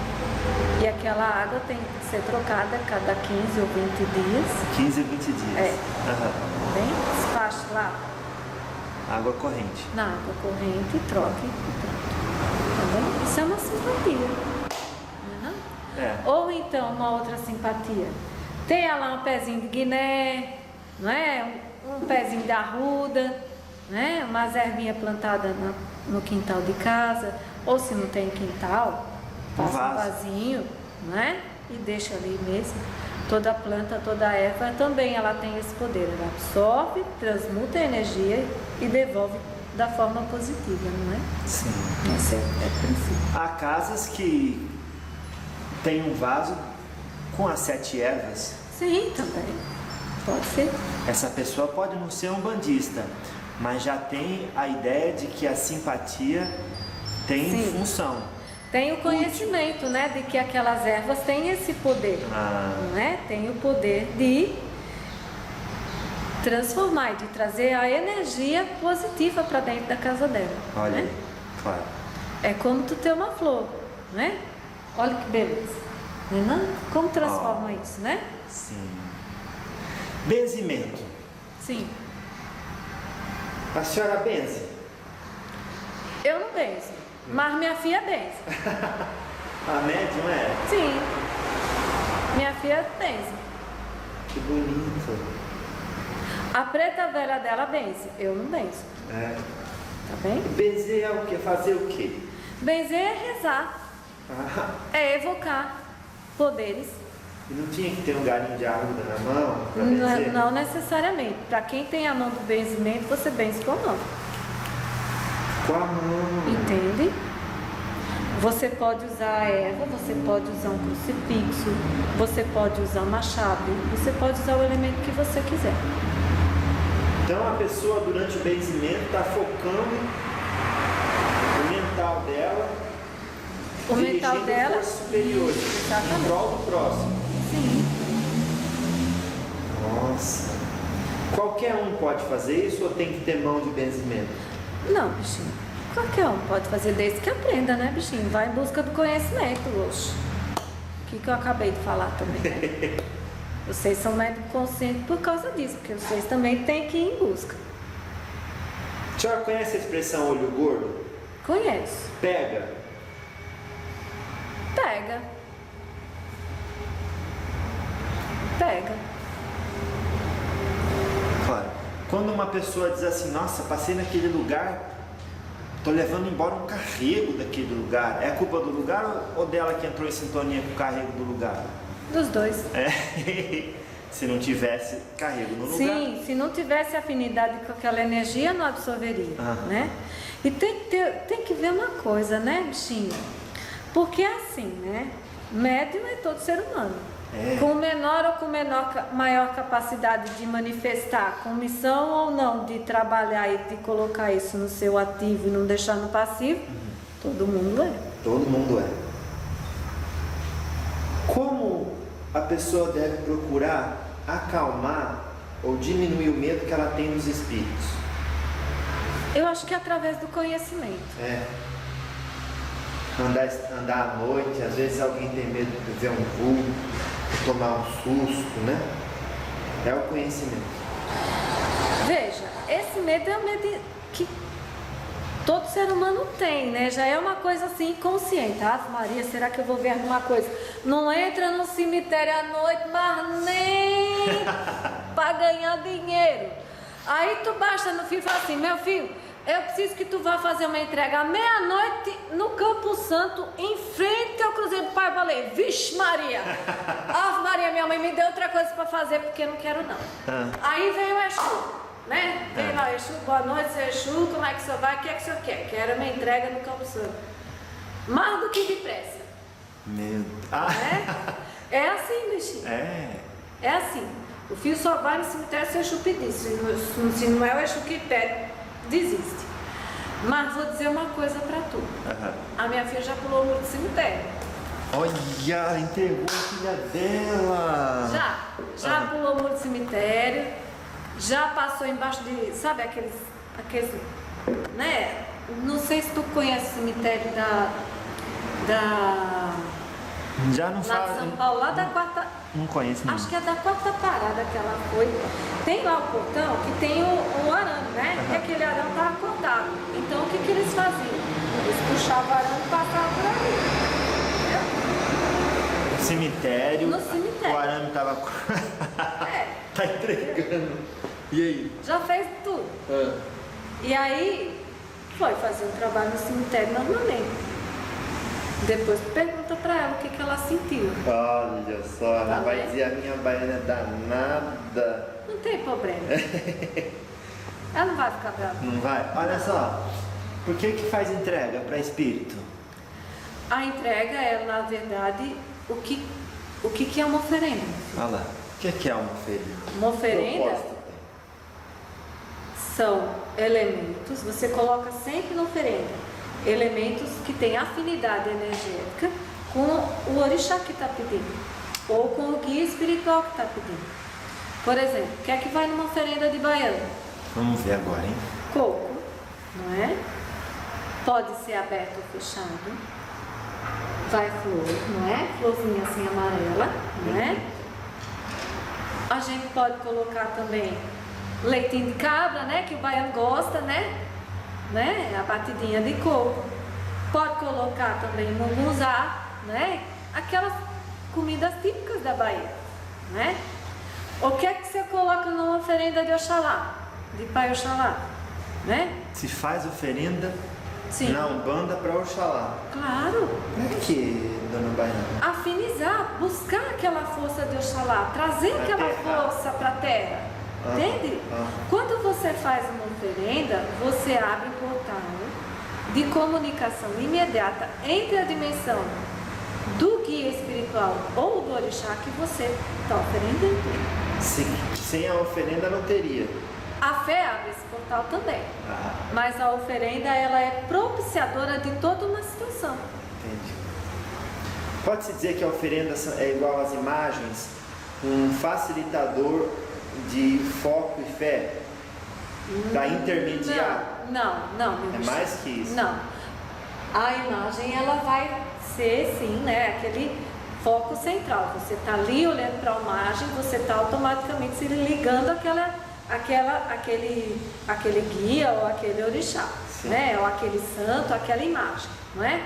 E aquela água tem que ser trocada a cada 15 ou 20 dias. 15 a 20 dias. É. Aham. Bem, despacha lá Água corrente. na água corrente, troque e pronto. Tá bem? Isso é uma simpatia. Não é? É. Ou então uma outra simpatia. Tenha lá um pezinho de guiné, não é? Um pezinho de arruda, né? Umas ervinhas plantadas no quintal de casa. Ou se não tem quintal, passa um vasinho, né? E deixa ali mesmo. Toda planta, toda erva também ela tem esse poder. Ela absorve, transmuta a energia e devolve da forma positiva, não é? Sim. Esse é o princípio. Há casas que tem um vaso com as 7 ervas. Sim, também. Pode ser. Essa pessoa pode não ser um bandista, mas já tem a ideia de que a simpatia tem Sim. função. Tem o conhecimento, né, de que aquelas ervas têm esse poder, não é? Tem o poder de transformar e de trazer a energia positiva para dentro da casa dela. Olha, né? claro. É como tu ter uma flor, né? Olha que beleza. Não? Como transforma isso, né? Sim. Benzimento. Sim. A senhora benze? Eu não benzo, mas minha filha benze. A médium é? Sim. Minha filha benze. Que bonito. A preta velha dela benze, eu não benzo. É. Tá bem? Benzer é o quê? Fazer o quê? Benzer é rezar, é evocar poderes. E não tinha que ter um galinho de arruda na mão para benzer? Não necessariamente. Para quem tem a mão do benzimento, você benze com a mão. Com a mão. Entende? Você pode usar a erva, você pode usar um crucifixo, você pode usar uma chave, você pode usar o elemento que você quiser. Então a pessoa durante o benzimento está focando o mental dela, O mental dela. forças superiores, Exatamente. em prol do próximo. Sim. Nossa. Qualquer um pode fazer isso ou tem que ter mão de benzimento? Não, bichinho. Qualquer um pode fazer desde que aprenda, né, bichinho? Vai em busca do conhecimento, oxe. O que eu acabei de falar também, né? Vocês são médicos conscientes por causa disso, porque vocês também têm que ir em busca. A senhora conhece a expressão olho gordo? Conheço. Pega. Pega. Pega. Claro. Quando uma pessoa diz assim, nossa, passei naquele lugar, tô levando embora um carrego daquele lugar. É culpa do lugar ou dela que entrou em sintonia com o carrego do lugar? Dos dois. É. Se não tivesse carrego no lugar. Sim, se não tivesse afinidade com aquela energia, não absorveria, né? E tem que ver uma coisa, né, bichinho? Porque é assim, né? Médium é todo ser humano. É. Com menor ou com maior capacidade de manifestar, com missão ou não de trabalhar e de colocar isso no seu ativo e não deixar no passivo, todo mundo é. Todo mundo é. Como a pessoa deve procurar acalmar ou diminuir o medo que ela tem dos espíritos? Eu acho que é através do conhecimento. É. Andar à noite, às vezes alguém tem medo de ver um vulto, de tomar um susto, né? É o conhecimento. Veja, esse medo é um medo que todo ser humano tem, né? Já é uma coisa assim consciente. Ah, Maria, será que eu vou ver alguma coisa? Não entra no cemitério à noite, mas nem para ganhar dinheiro. Aí tu baixa no filho e fala assim, meu filho, eu preciso que tu vá fazer uma entrega à meia-noite no Campo Santo, em frente ao Cruzeiro do Pai Valer. Vixe Maria! Ave Maria, minha mãe me deu outra coisa para fazer porque eu não quero não. Aí vem o Exu, né? Vem lá, Exu, boa noite, seu Exu, como é que o senhor vai? O que é que o senhor quer? Quero uma entrega no Campo Santo. Mais do que depressa. Meu É assim, bichinho. É assim. O filho só vai no cemitério se o Exu pedir. Se não é o Exu que pede, desiste. Mas vou dizer uma coisa pra tu. A minha filha já pulou muito cemitério. Olha, entregou a filha dela. Já pulou muito cemitério. Já passou embaixo de, sabe, aqueles, né? Não sei se tu conhece o cemitério Já não lá fala. de São Paulo, lá da quarta. Não conheço não. Acho que é da quarta parada que ela foi. Tem lá o portão que tem o arame, né? E aquele arame estava cortado. Então o que eles faziam? Eles puxavam o arame e passavam por ali. Entendeu? No cemitério. No cemitério. O arame tava. Tá entregando. E aí? Já fez tudo. E aí foi fazer um trabalho no cemitério normalmente. Depois pergunta pra ela o que ela sentiu. Olha só, ela vai dizer a minha baiana é danada. Não tem problema. Ela não vai ficar brava. Não vai? Olha só, por que faz entrega para espírito? A entrega é, na verdade, o que é uma oferenda. Olha lá, o que é uma oferenda? Uma oferenda são elementos, você coloca sempre na oferenda, elementos que têm afinidade energética com o orixá que está pedindo, ou com o guia espiritual que está pedindo. Por exemplo, o que é que vai numa oferenda de baiano? Vamos ver agora, hein? Coco, não é? Pode ser aberto ou fechado. Vai flor, não é? Florzinha assim amarela, não é? A gente pode colocar também leitinho de cabra, né? Que o baiano gosta, né? A batidinha de coco. Pode colocar também mungunzá, né? Aquelas comidas típicas da Bahia, né? O que é que você coloca numa oferenda de Oxalá, de Pai Oxalá, né? Se faz oferenda na Umbanda para Oxalá. Claro. Para que, dona Baiana? Afinizar, buscar aquela força de Oxalá, trazer aquela força para a terra. Entende? Quando você faz uma oferenda, você abre um portal de comunicação imediata entre a dimensão do guia espiritual ou do orixá que você está oferendando. Sem a oferenda não teria. A fé abre esse portal também. Mas a oferenda, ela é propiciadora de toda uma situação. Entendi. Pode-se dizer que a oferenda é igual às imagens, um facilitador de foco e fé, para intermediar? Não, é mais que isso? Não. A imagem, ela vai ser, sim, né, aquele foco central. Você está ali olhando para a imagem, você está automaticamente se ligando aquele guia ou aquele orixá, né, ou aquele santo, aquela imagem, não é?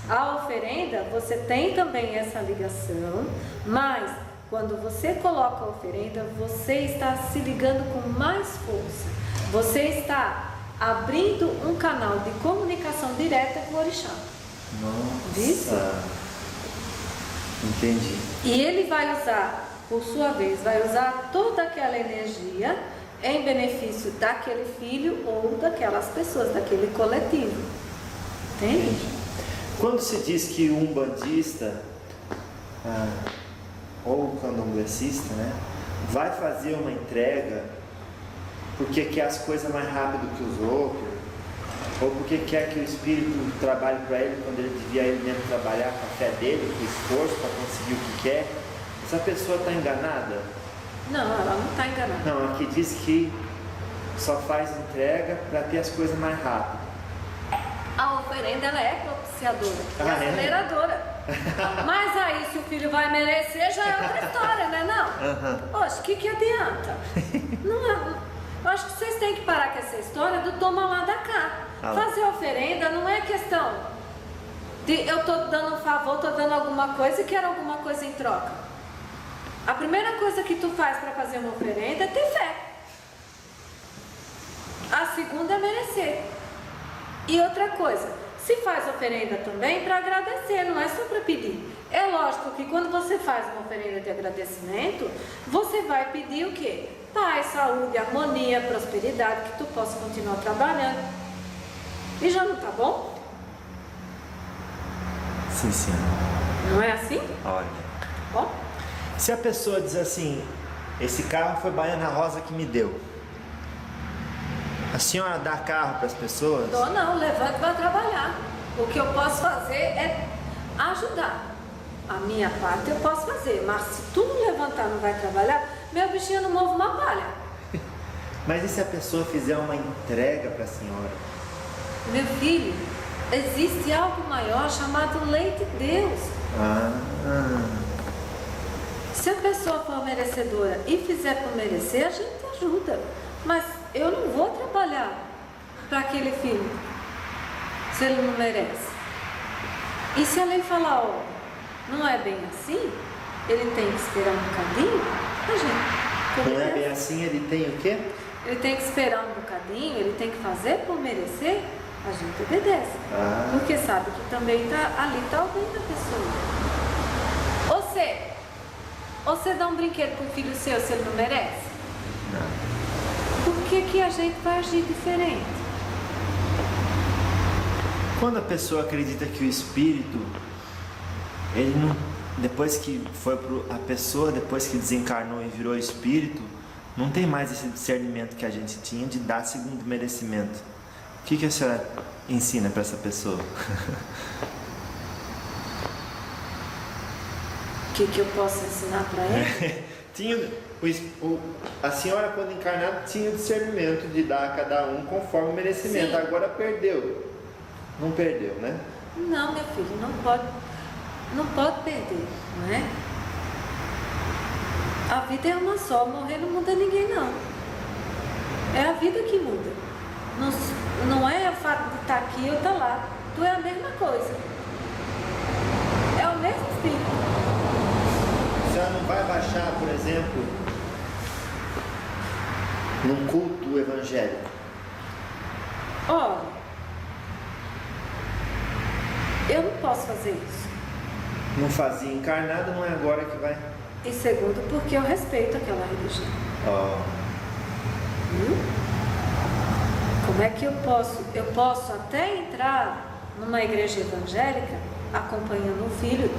A oferenda, você tem também essa ligação, mas quando você coloca a oferenda, você está se ligando com mais força. Você está abrindo um canal de comunicação direta com o orixá. Nossa! Isso? Entendi. E ele vai usar, por sua vez, vai usar toda aquela energia em benefício daquele filho ou daquelas pessoas, daquele coletivo. Entende? Quando se diz que um umbandista ou candomblessista, né, vai fazer uma entrega porque quer as coisas mais rápido que os outros, ou porque quer que o espírito trabalhe para ele quando ele devia ele mesmo trabalhar com a fé dele, com o esforço para conseguir o que quer, essa pessoa está enganada? Não, ela não está enganada. Não, aqui diz que só faz entrega para ter as coisas mais rápido. A oferenda, ela é propiciadora, é aceleradora. Mas aí, se o filho vai merecer, já é outra história, né? Não? Poxa, o que adianta? Não é. Eu acho que vocês têm que parar com essa história do toma lá da cá. Fazer oferenda não é questão de eu tô dando um favor, tô dando alguma coisa e quero alguma coisa em troca. A primeira coisa que tu faz para fazer uma oferenda é ter fé. A segunda é merecer. E outra coisa, se faz oferenda também para agradecer, não é só para pedir. É lógico que quando você faz uma oferenda de agradecimento, você vai pedir o quê? Paz, saúde, harmonia, prosperidade, que tu possa continuar trabalhando. E já não tá bom? Sim, sim. Não é assim? Olha. Ó. Se a pessoa diz assim, esse carro foi Baiana Rosa que me deu. A senhora dá carro para as pessoas? Dou não, levanta e vai trabalhar. O que eu posso fazer é ajudar. A minha parte eu posso fazer, mas se tu não levantar e não vai trabalhar, meu bichinho não move uma palha. Mas e se a pessoa fizer uma entrega para a senhora? Meu filho, existe algo maior chamado lei de Deus. Se a pessoa for merecedora e fizer por merecer, a gente ajuda. Mas eu não vou trabalhar para aquele filho, se ele não merece. E se a lei falar, ó, não é bem assim, ele tem que esperar um bocadinho, a gente... Não é bem assim, ele tem o quê? Ele tem que esperar um bocadinho, ele tem que fazer por merecer, a gente obedece. Porque sabe que também ali está o bem da pessoa. Você dá um brinquedo para o filho seu se ele não merece? Não. Por que a gente vai agir diferente? Quando a pessoa acredita que o espírito, ele não, depois que foi a pessoa, depois que desencarnou e virou espírito, não tem mais esse discernimento que a gente tinha de dar segundo merecimento. O que a senhora ensina para essa pessoa? O que eu posso ensinar para ele? A senhora, quando encarnada, tinha o discernimento de dar a cada um conforme o merecimento. Sim. Agora perdeu. Não perdeu, né? Não, meu filho, não pode perder, não é? A vida é uma só, morrer não muda ninguém, não. É a vida que muda. Não é o fato de estar aqui ou estar lá. Tu é a mesma coisa. É o mesmo espírito. A senhora não vai baixar, por exemplo, num culto evangélico? Olha, eu não posso fazer isso. Não fazia encarnado, não é agora que vai? E segundo, porque eu respeito aquela religião. Como é que eu posso? Eu posso até entrar numa igreja evangélica acompanhando um filho,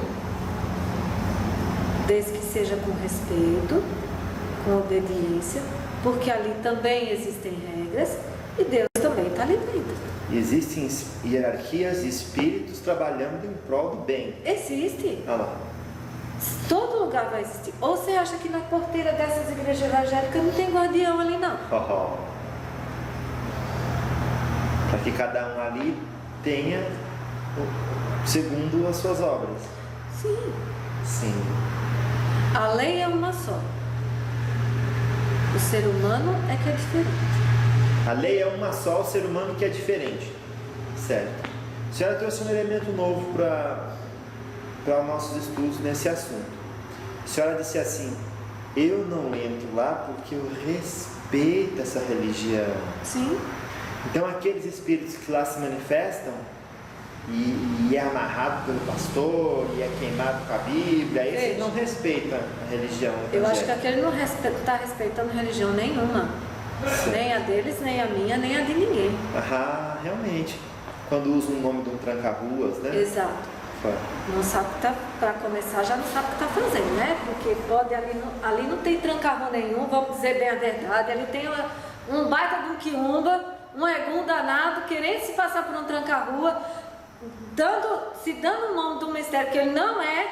desde que seja com respeito, com obediência, porque ali também existem regras e Deus também está ali dentro. Existem hierarquias de espíritos trabalhando em prol do bem. Existe. Olha lá. Todo lugar vai existir. Ou você acha que na porteira dessas igrejas evangélicas não tem guardião ali, não? Para que cada um ali tenha segundo as suas obras. Sim. A lei é uma só. O ser humano é que é diferente. A lei é uma só, o ser humano que é diferente. Certo. A senhora trouxe um elemento novo para os nossos estudos nesse assunto. A senhora disse assim: eu não entro lá porque eu respeito essa religião. Sim. Então aqueles espíritos que lá se manifestam e é amarrado pelo pastor e é queimado com a Bíblia, esse não respeita a religião evangélica. Eu acho que aquele não está respeitando religião nenhuma. Sim. Nem a deles, nem a minha, nem a de ninguém. Realmente. Quando usa o nome de um tranca-ruas, né? Exato. Não sabe que para começar, já não sabe o que está fazendo, né? Porque pode ali não tem tranca-rua nenhum, vamos dizer bem a verdade. Ali tem um baita de um quiumba, um egum danado, querendo se passar por um tranca-rua, se dando o nome do mistério que ele não é,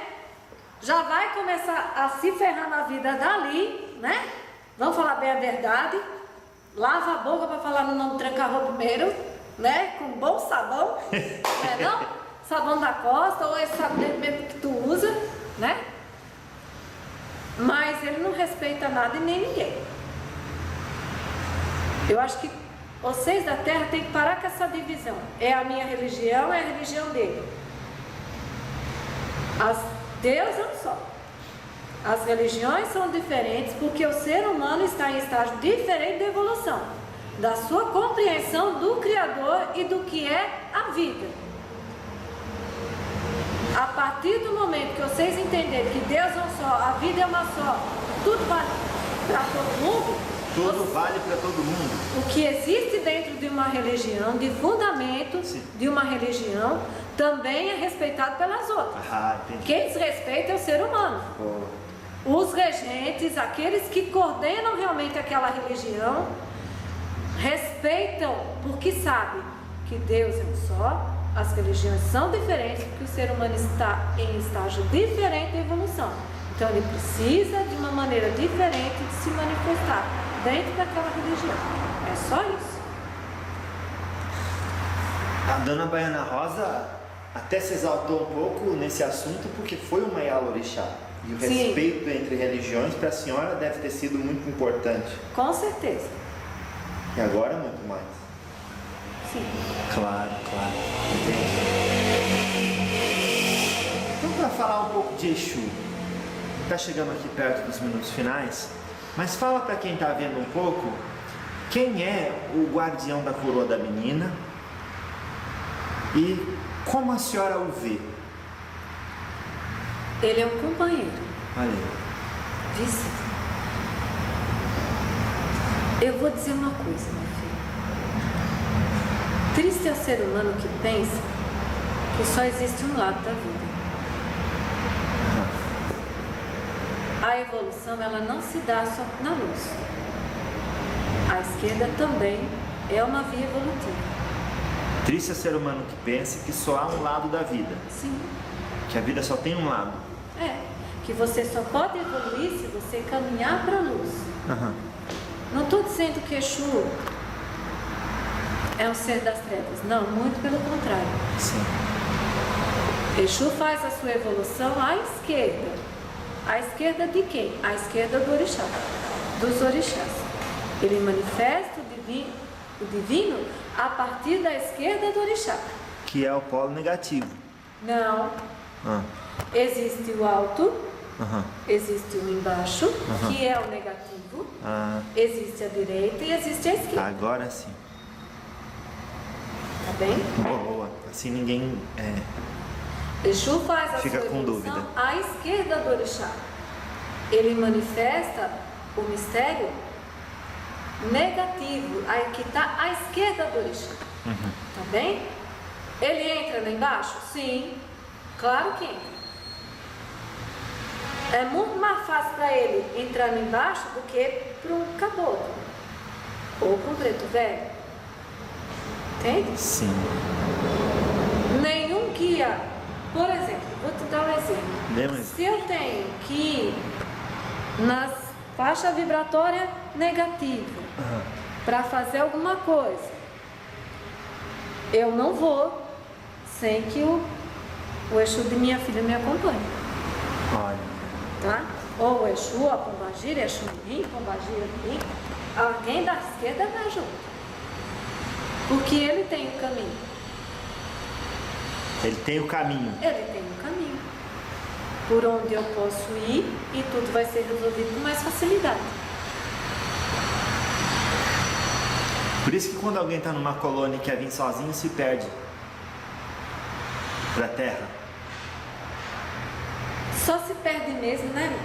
já vai começar a se ferrar na vida dali, né? Vamos falar bem a verdade. Lava a boca para falar no nome do tranca-rua primeiro, né? Com bom sabão, não é não? Sabão da Costa ou esse sabonete mesmo que tu usa, né? Mas ele não respeita nada e nem ninguém. Eu acho que vocês da Terra têm que parar com essa divisão. É a minha religião, é a religião dele. Deus é um só. As religiões são diferentes porque o ser humano está em estágio diferente de evolução, da sua compreensão do Criador e do que é a vida. A partir do momento que vocês entenderem que Deus é um só, a vida é uma só, tudo vale para todo mundo. Tudo vale para todo mundo. O que existe dentro de uma religião, de fundamento de uma religião, também é respeitado pelas outras. Entendi. Quem desrespeita é o ser humano. Os regentes, aqueles que coordenam realmente aquela religião, respeitam porque sabem que Deus é um só, as religiões são diferentes, porque o ser humano está em estágio diferente de evolução. Então ele precisa de uma maneira diferente de se manifestar dentro daquela religião. É só isso. A dona Baiana Rosa até se exaltou um pouco nesse assunto porque foi uma Yalorixá. E o Sim. respeito entre religiões para a senhora deve ter sido muito importante. Com certeza. E agora muito mais. Sim. Claro. Então, para falar um pouco de Exu, está chegando aqui perto dos minutos finais, mas fala para quem está vendo um pouco, quem é o guardião da coroa da menina e como a senhora o vê? Ele é um companheiro. Olha aí. Disse. Eu vou dizer uma coisa, meu filho. Triste é o ser humano que pensa que só existe um lado da vida. A evolução, ela não se dá só na luz. A esquerda também é uma via evolutiva. Triste é o ser humano que pensa que só há um lado da vida, Sim. que a vida só tem um lado. É. Que você só pode evoluir se você caminhar para a luz. Não estou dizendo que Exu é um ser das trevas. Não, muito pelo contrário. Sim. Exu faz a sua evolução à esquerda. À esquerda de quem? À esquerda do orixá, dos orixás. Ele manifesta o divino a partir da esquerda do orixá. Que é o polo negativo. Não. Existe o alto, existe o embaixo, que é o negativo. Existe a direita e existe a esquerda. Agora sim. Tá bem? Boa. Assim ninguém Exu faz a fica sua com evolução dúvida. à esquerda do orixá. Ele manifesta o mistério negativo, aí que está à esquerda do orixá. Tá bem? Ele entra lá embaixo? Sim, claro que entra. É muito mais fácil para ele entrar lá embaixo do que para um caboclo ou para um preto velho. Entende? Sim. Nenhum guia, por exemplo, vou te dar um exemplo. Dê um exemplo. Se eu tenho que ir na faixa vibratória negativa para fazer alguma coisa, eu não vou sem que o Exu de minha filha me acompanhe. Olha. Tá? Ou o Exu, a Pombagira, Exu Mirim, Pombagira Mirim, alguém da esquerda vai junto. Porque ele tem o caminho. Ele tem o caminho. Ele tem um caminho por onde eu posso ir e tudo vai ser resolvido com mais facilidade. Por isso que quando alguém está numa colônia e quer vir sozinho, se perde para a terra. Só se perde mesmo, né?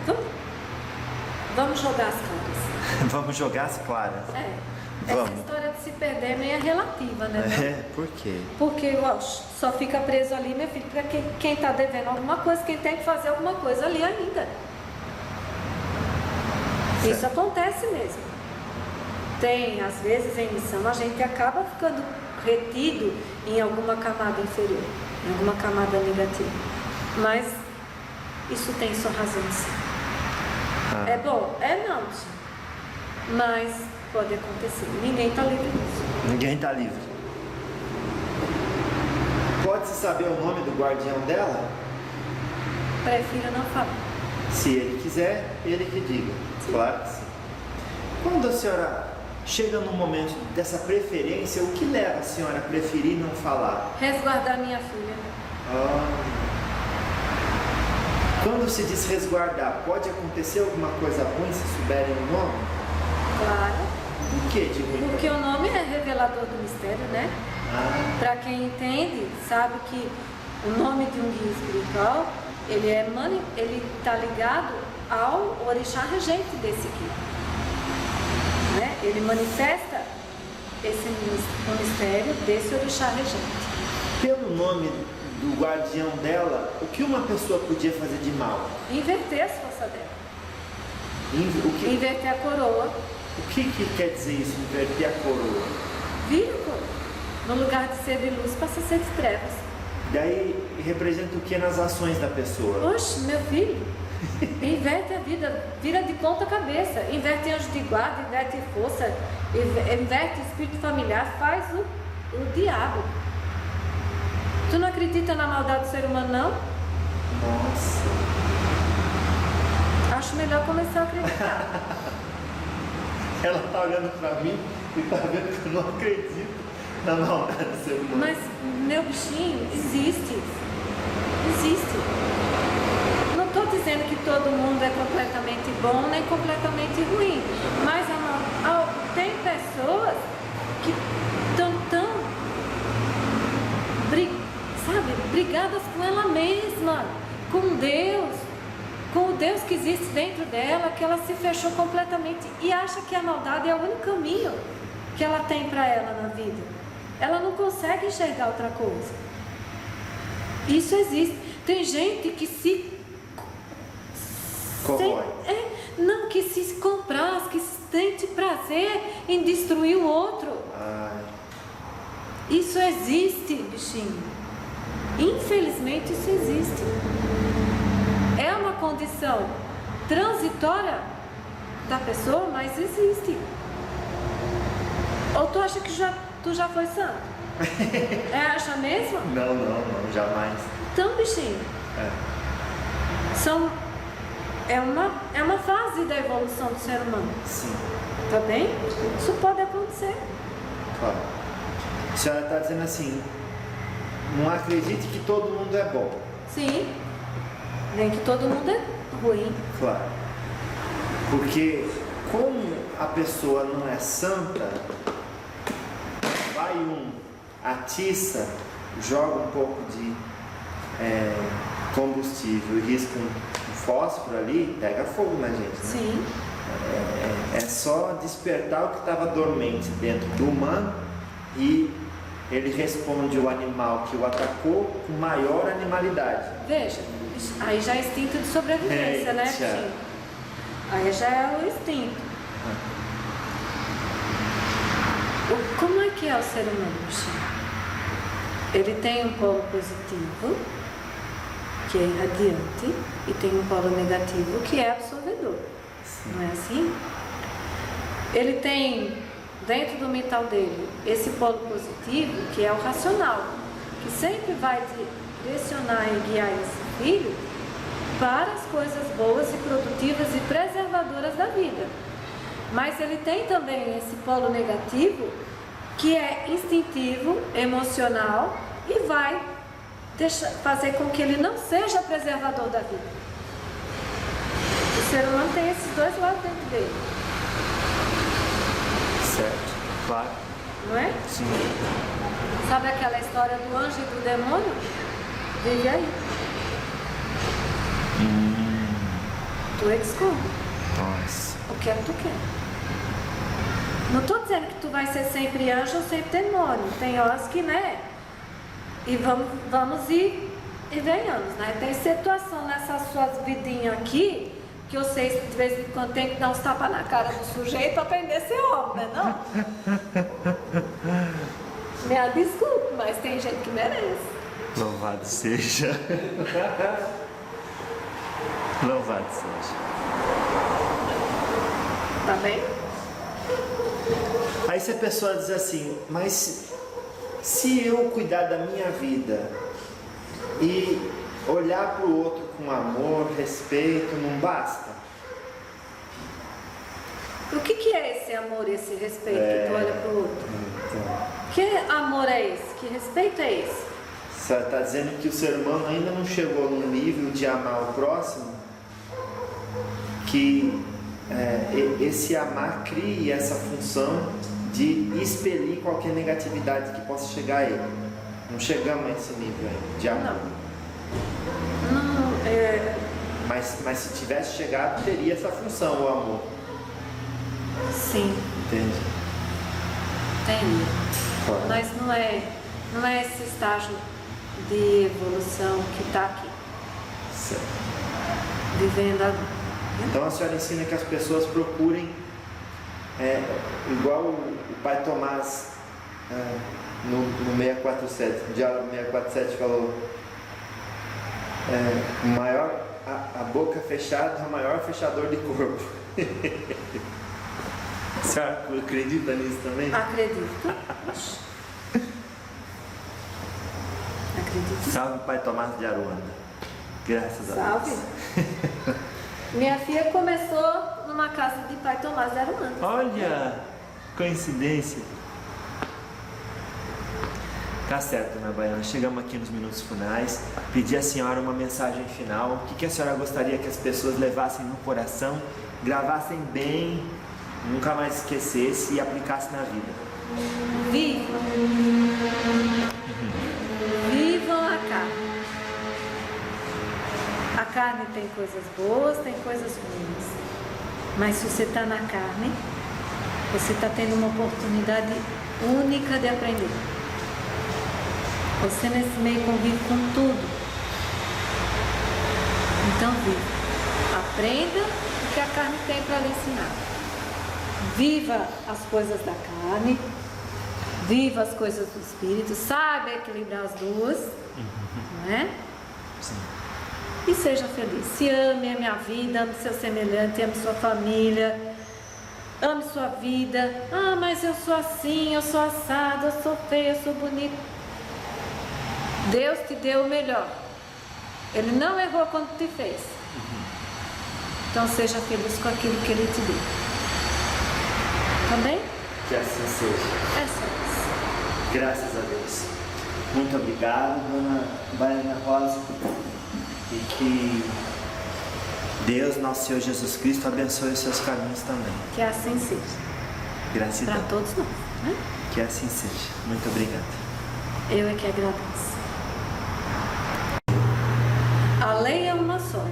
Vamos jogar as caras. Vamos jogar as claras. Essa Vamos. história de se perder é meio relativa, né? Por quê? Porque só fica preso ali, meu filho, para quem está devendo alguma coisa, quem tem que fazer alguma coisa ali ainda. Certo. Isso acontece mesmo. Tem, às vezes, em missão, a gente acaba ficando retido em alguma camada inferior, em alguma camada negativa. Mas isso tem sua razão de ser. É bom? É não, sim. Mas pode acontecer. Ninguém está livre disso. Ninguém está livre. Pode-se saber o nome do guardião dela? Prefiro não falar. Se ele quiser, ele que diga. Sim. Claro que sim. Quando a senhora chega no momento dessa preferência, o que leva a senhora a preferir não falar? Resguardar minha filha. Quando se diz resguardar, pode acontecer alguma coisa ruim se souberem o nome? Claro. O que de ruim? Porque o nome é revelador do mistério, né? Para quem entende, sabe que o nome de um guia espiritual, ele está ligado ao orixá regente desse guia. Né? Ele manifesta o mistério desse orixá regente. Pelo nome do guardião dela, o que uma pessoa podia fazer de mal? Inverter as forças dela. O que? Inverter a coroa. O que quer dizer isso, inverter a coroa? Vira a coroa. No lugar de ser de luz, passa a ser de trevas. Daí representa o que nas ações da pessoa? Oxe, meu filho, inverte a vida, vira de ponta cabeça, inverte anjo de guarda, inverte força, inverte espírito familiar, faz o diabo. Tu não acredita na maldade do ser humano, não? Nossa. Acho melhor começar a acreditar. Ela tá olhando pra mim e tá vendo que eu não acredito na maldade do ser humano. Mas, meu bichinho, existe. Existe. Não estou dizendo que todo mundo é completamente bom nem completamente ruim. Mas tem pessoas que estão brigadas com ela mesma, com Deus, com o Deus que existe dentro dela, que ela se fechou completamente e acha que a maldade é o único caminho que ela tem para ela na vida. Ela não consegue enxergar outra coisa. Isso existe. Tem gente que se corrói. Que se compraz, que sente prazer em destruir o outro. Ai. Isso existe, bichinho. Infelizmente isso existe. É uma condição transitória da pessoa, mas existe. Ou tu acha que tu já foi santo? Acha mesmo? Não, jamais. Então, bichinho, é uma fase da evolução do ser humano. Sim. Tá bem? Isso pode acontecer. Claro. A senhora está dizendo assim, não acredite que todo mundo é bom. Sim. Nem que todo mundo é ruim. Claro. Porque como a pessoa não é santa, vai atiça, joga um pouco de combustível e risca um fósforo ali, pega fogo na gente, né? Sim. É só despertar o que estava dormente dentro do humano e ele responde o animal que o atacou com maior animalidade. Veja, aí já é instinto de sobrevivência, né, bichinho? Aí já é o instinto. Como é que é o ser humano, bichinho? Ele tem um polo positivo, que é irradiante, e tem um polo negativo, que é absorvedor. Sim. Não é assim? Ele tem, dentro do mental dele, esse polo positivo, que é o racional, que sempre vai direcionar e guiar esse filho para as coisas boas e produtivas e preservadoras da vida. Mas ele tem também esse polo negativo, que é instintivo, emocional, e vai fazer com que ele não seja preservador da vida. O ser humano tem esses dois lados dentro dele. Certo, claro. Não é? Sim. Sabe aquela história do anjo e do demônio? Vive aí. Tu é que escolhe. Nossa. O que é que tu quer? Não estou dizendo que tu vai ser sempre anjo ou sempre demônio. Tem horas que, né? E vamos ir e venhamos, né? Tem situação nessas suas vidinhas aqui que vocês de vez em quando tem que dar uns tapas na cara do sujeito para aprender a ser homem, né? Não? Me desculpe, mas tem gente que merece. Louvado seja. Louvado seja. Tá bem? Aí se a pessoa diz assim, mas se eu cuidar da minha vida e olhar para o outro com amor, respeito, não basta? O que é esse amor e esse respeito que tu olha para o outro? Então, Que amor é esse? Que respeito é esse? você está dizendo que o ser humano ainda não chegou num nível de amar o próximo que esse amar crie essa função de expelir qualquer negatividade que possa chegar a ele. Não chegamos a esse nível aí de amor. Não, Mas se tivesse chegado, teria essa função, o amor. sim, Entende? tem. Claro. Mas não é esse estágio de evolução que está aqui, Certo. vivendo agora. Então a senhora ensina que as pessoas procurem igual o pai Tomás no 647, diálogo 647 falou, a boca fechada é o maior fechador de corpo. A senhora acredita nisso também? Acredito. Acredito. Salve pai Tomás de Aruanda. Graças a Deus. Salve. Minha filha começou numa casa de pai Tomás de Aruanda. Olha, coincidência. Tá certo, Dona Baiana. Chegamos aqui nos minutos finais. Pedi à senhora uma mensagem final. O que a senhora gostaria que as pessoas levassem no coração, gravassem bem, nunca mais esquecessem e aplicassem na vida? Vivam a carne. A carne tem coisas boas, tem coisas ruins. Mas se você está na carne, você está tendo uma oportunidade única de aprender. Você nesse meio convive com tudo. Então viva. Aprenda o que a carne tem para lhe ensinar. Viva as coisas da carne. Viva as coisas do Espírito. Saiba equilibrar as duas. Não é? Sim. E seja feliz. Se ame a vida, ame seu semelhante, ame sua família. Ame sua vida. Ah, mas eu sou assim, eu sou assado, eu sou feio, eu sou bonito. Deus te deu o melhor. Ele não errou quando te fez. Então seja feliz com aquilo que Ele te deu. Tá bem? Que assim seja. É só isso. Graças a Deus. Muito obrigado, Dona Baiana Rosa. E que Deus, nosso Senhor Jesus Cristo, abençoe os seus caminhos também. Que assim seja. Gratidão. Para todos nós. Né? Que assim seja. Muito obrigado. Eu é que agradeço. A lei é uma só.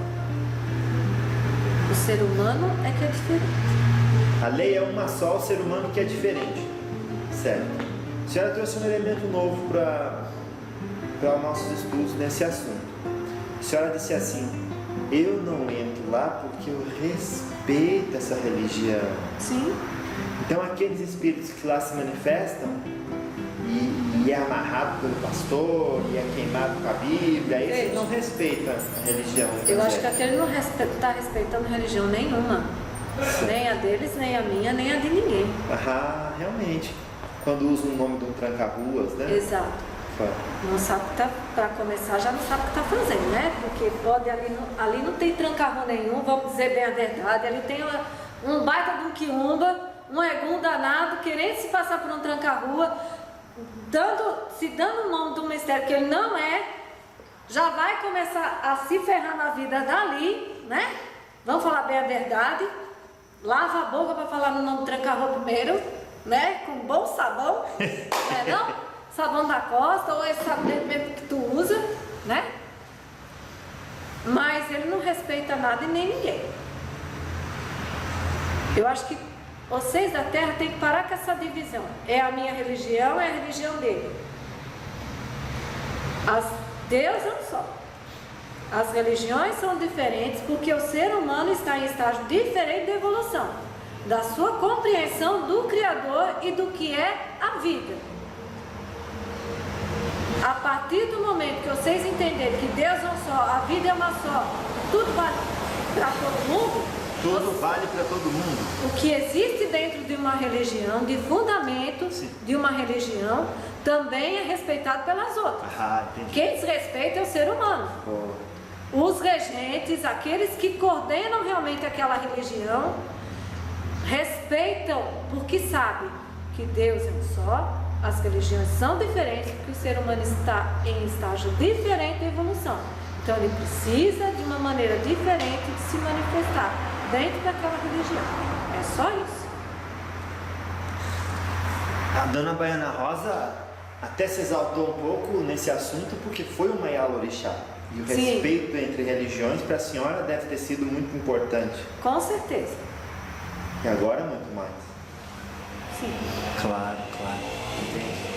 O ser humano é que é diferente. A lei é uma só, o ser humano que é diferente. Certo. A senhora trouxe um elemento novo para nossos estudos nesse assunto. A senhora disse assim: eu não entro lá porque eu respeito essa religião. Sim. Então aqueles espíritos que lá se manifestam e é amarrado pelo pastor, e é queimado com a Bíblia, esse não respeita a religião. Eu acho que aquele não está respeitando religião nenhuma. Nem a deles, nem a minha, nem a de ninguém. Ah, realmente. Quando usa o nome de um tranca-ruas, né? Exato. Não sabe que tá, para começar, já não sabe o que está fazendo, né? Porque pode ali não tem tranca-rua nenhum, vamos dizer bem a verdade. Ali tem um baita de um quiumba, um egum danado, querendo se passar por um tranca-rua, se dando o nome de um mistério que ele não é, já vai começar a se ferrar na vida dali, né? Vamos falar bem a verdade. Lava a boca para falar no nome do tranca-rua primeiro, né? Com bom sabão, não é não? Sabão da Costa, ou esse sabonete mesmo que tu usa, né? Mas ele não respeita nada e nem ninguém. Eu acho que vocês da Terra têm que parar com essa divisão. É a minha religião, é a religião dele. Deus é um só. As religiões são diferentes porque o ser humano está em estágio diferente de evolução, da sua compreensão do Criador e do que é a vida. A partir do momento que vocês entenderem que Deus é um só, a vida é uma só, tudo vale para todo mundo. Tudo vale para todo mundo. O que existe dentro de uma religião, de fundamento de uma religião, também é respeitado pelas outras. Quem desrespeita é o ser humano. Os regentes, aqueles que coordenam realmente aquela religião, respeitam porque sabem que Deus é um só. As religiões são diferentes porque o ser humano está em estágio diferente de evolução. Então ele precisa de uma maneira diferente de se manifestar dentro daquela religião. É só isso. A Dona Baiana Rosa até se exaltou um pouco nesse assunto porque foi uma Yalorixá. E o respeito entre religiões para a senhora deve ter sido muito importante. Com certeza. E agora muito mais. Sim. Claro. Entendi.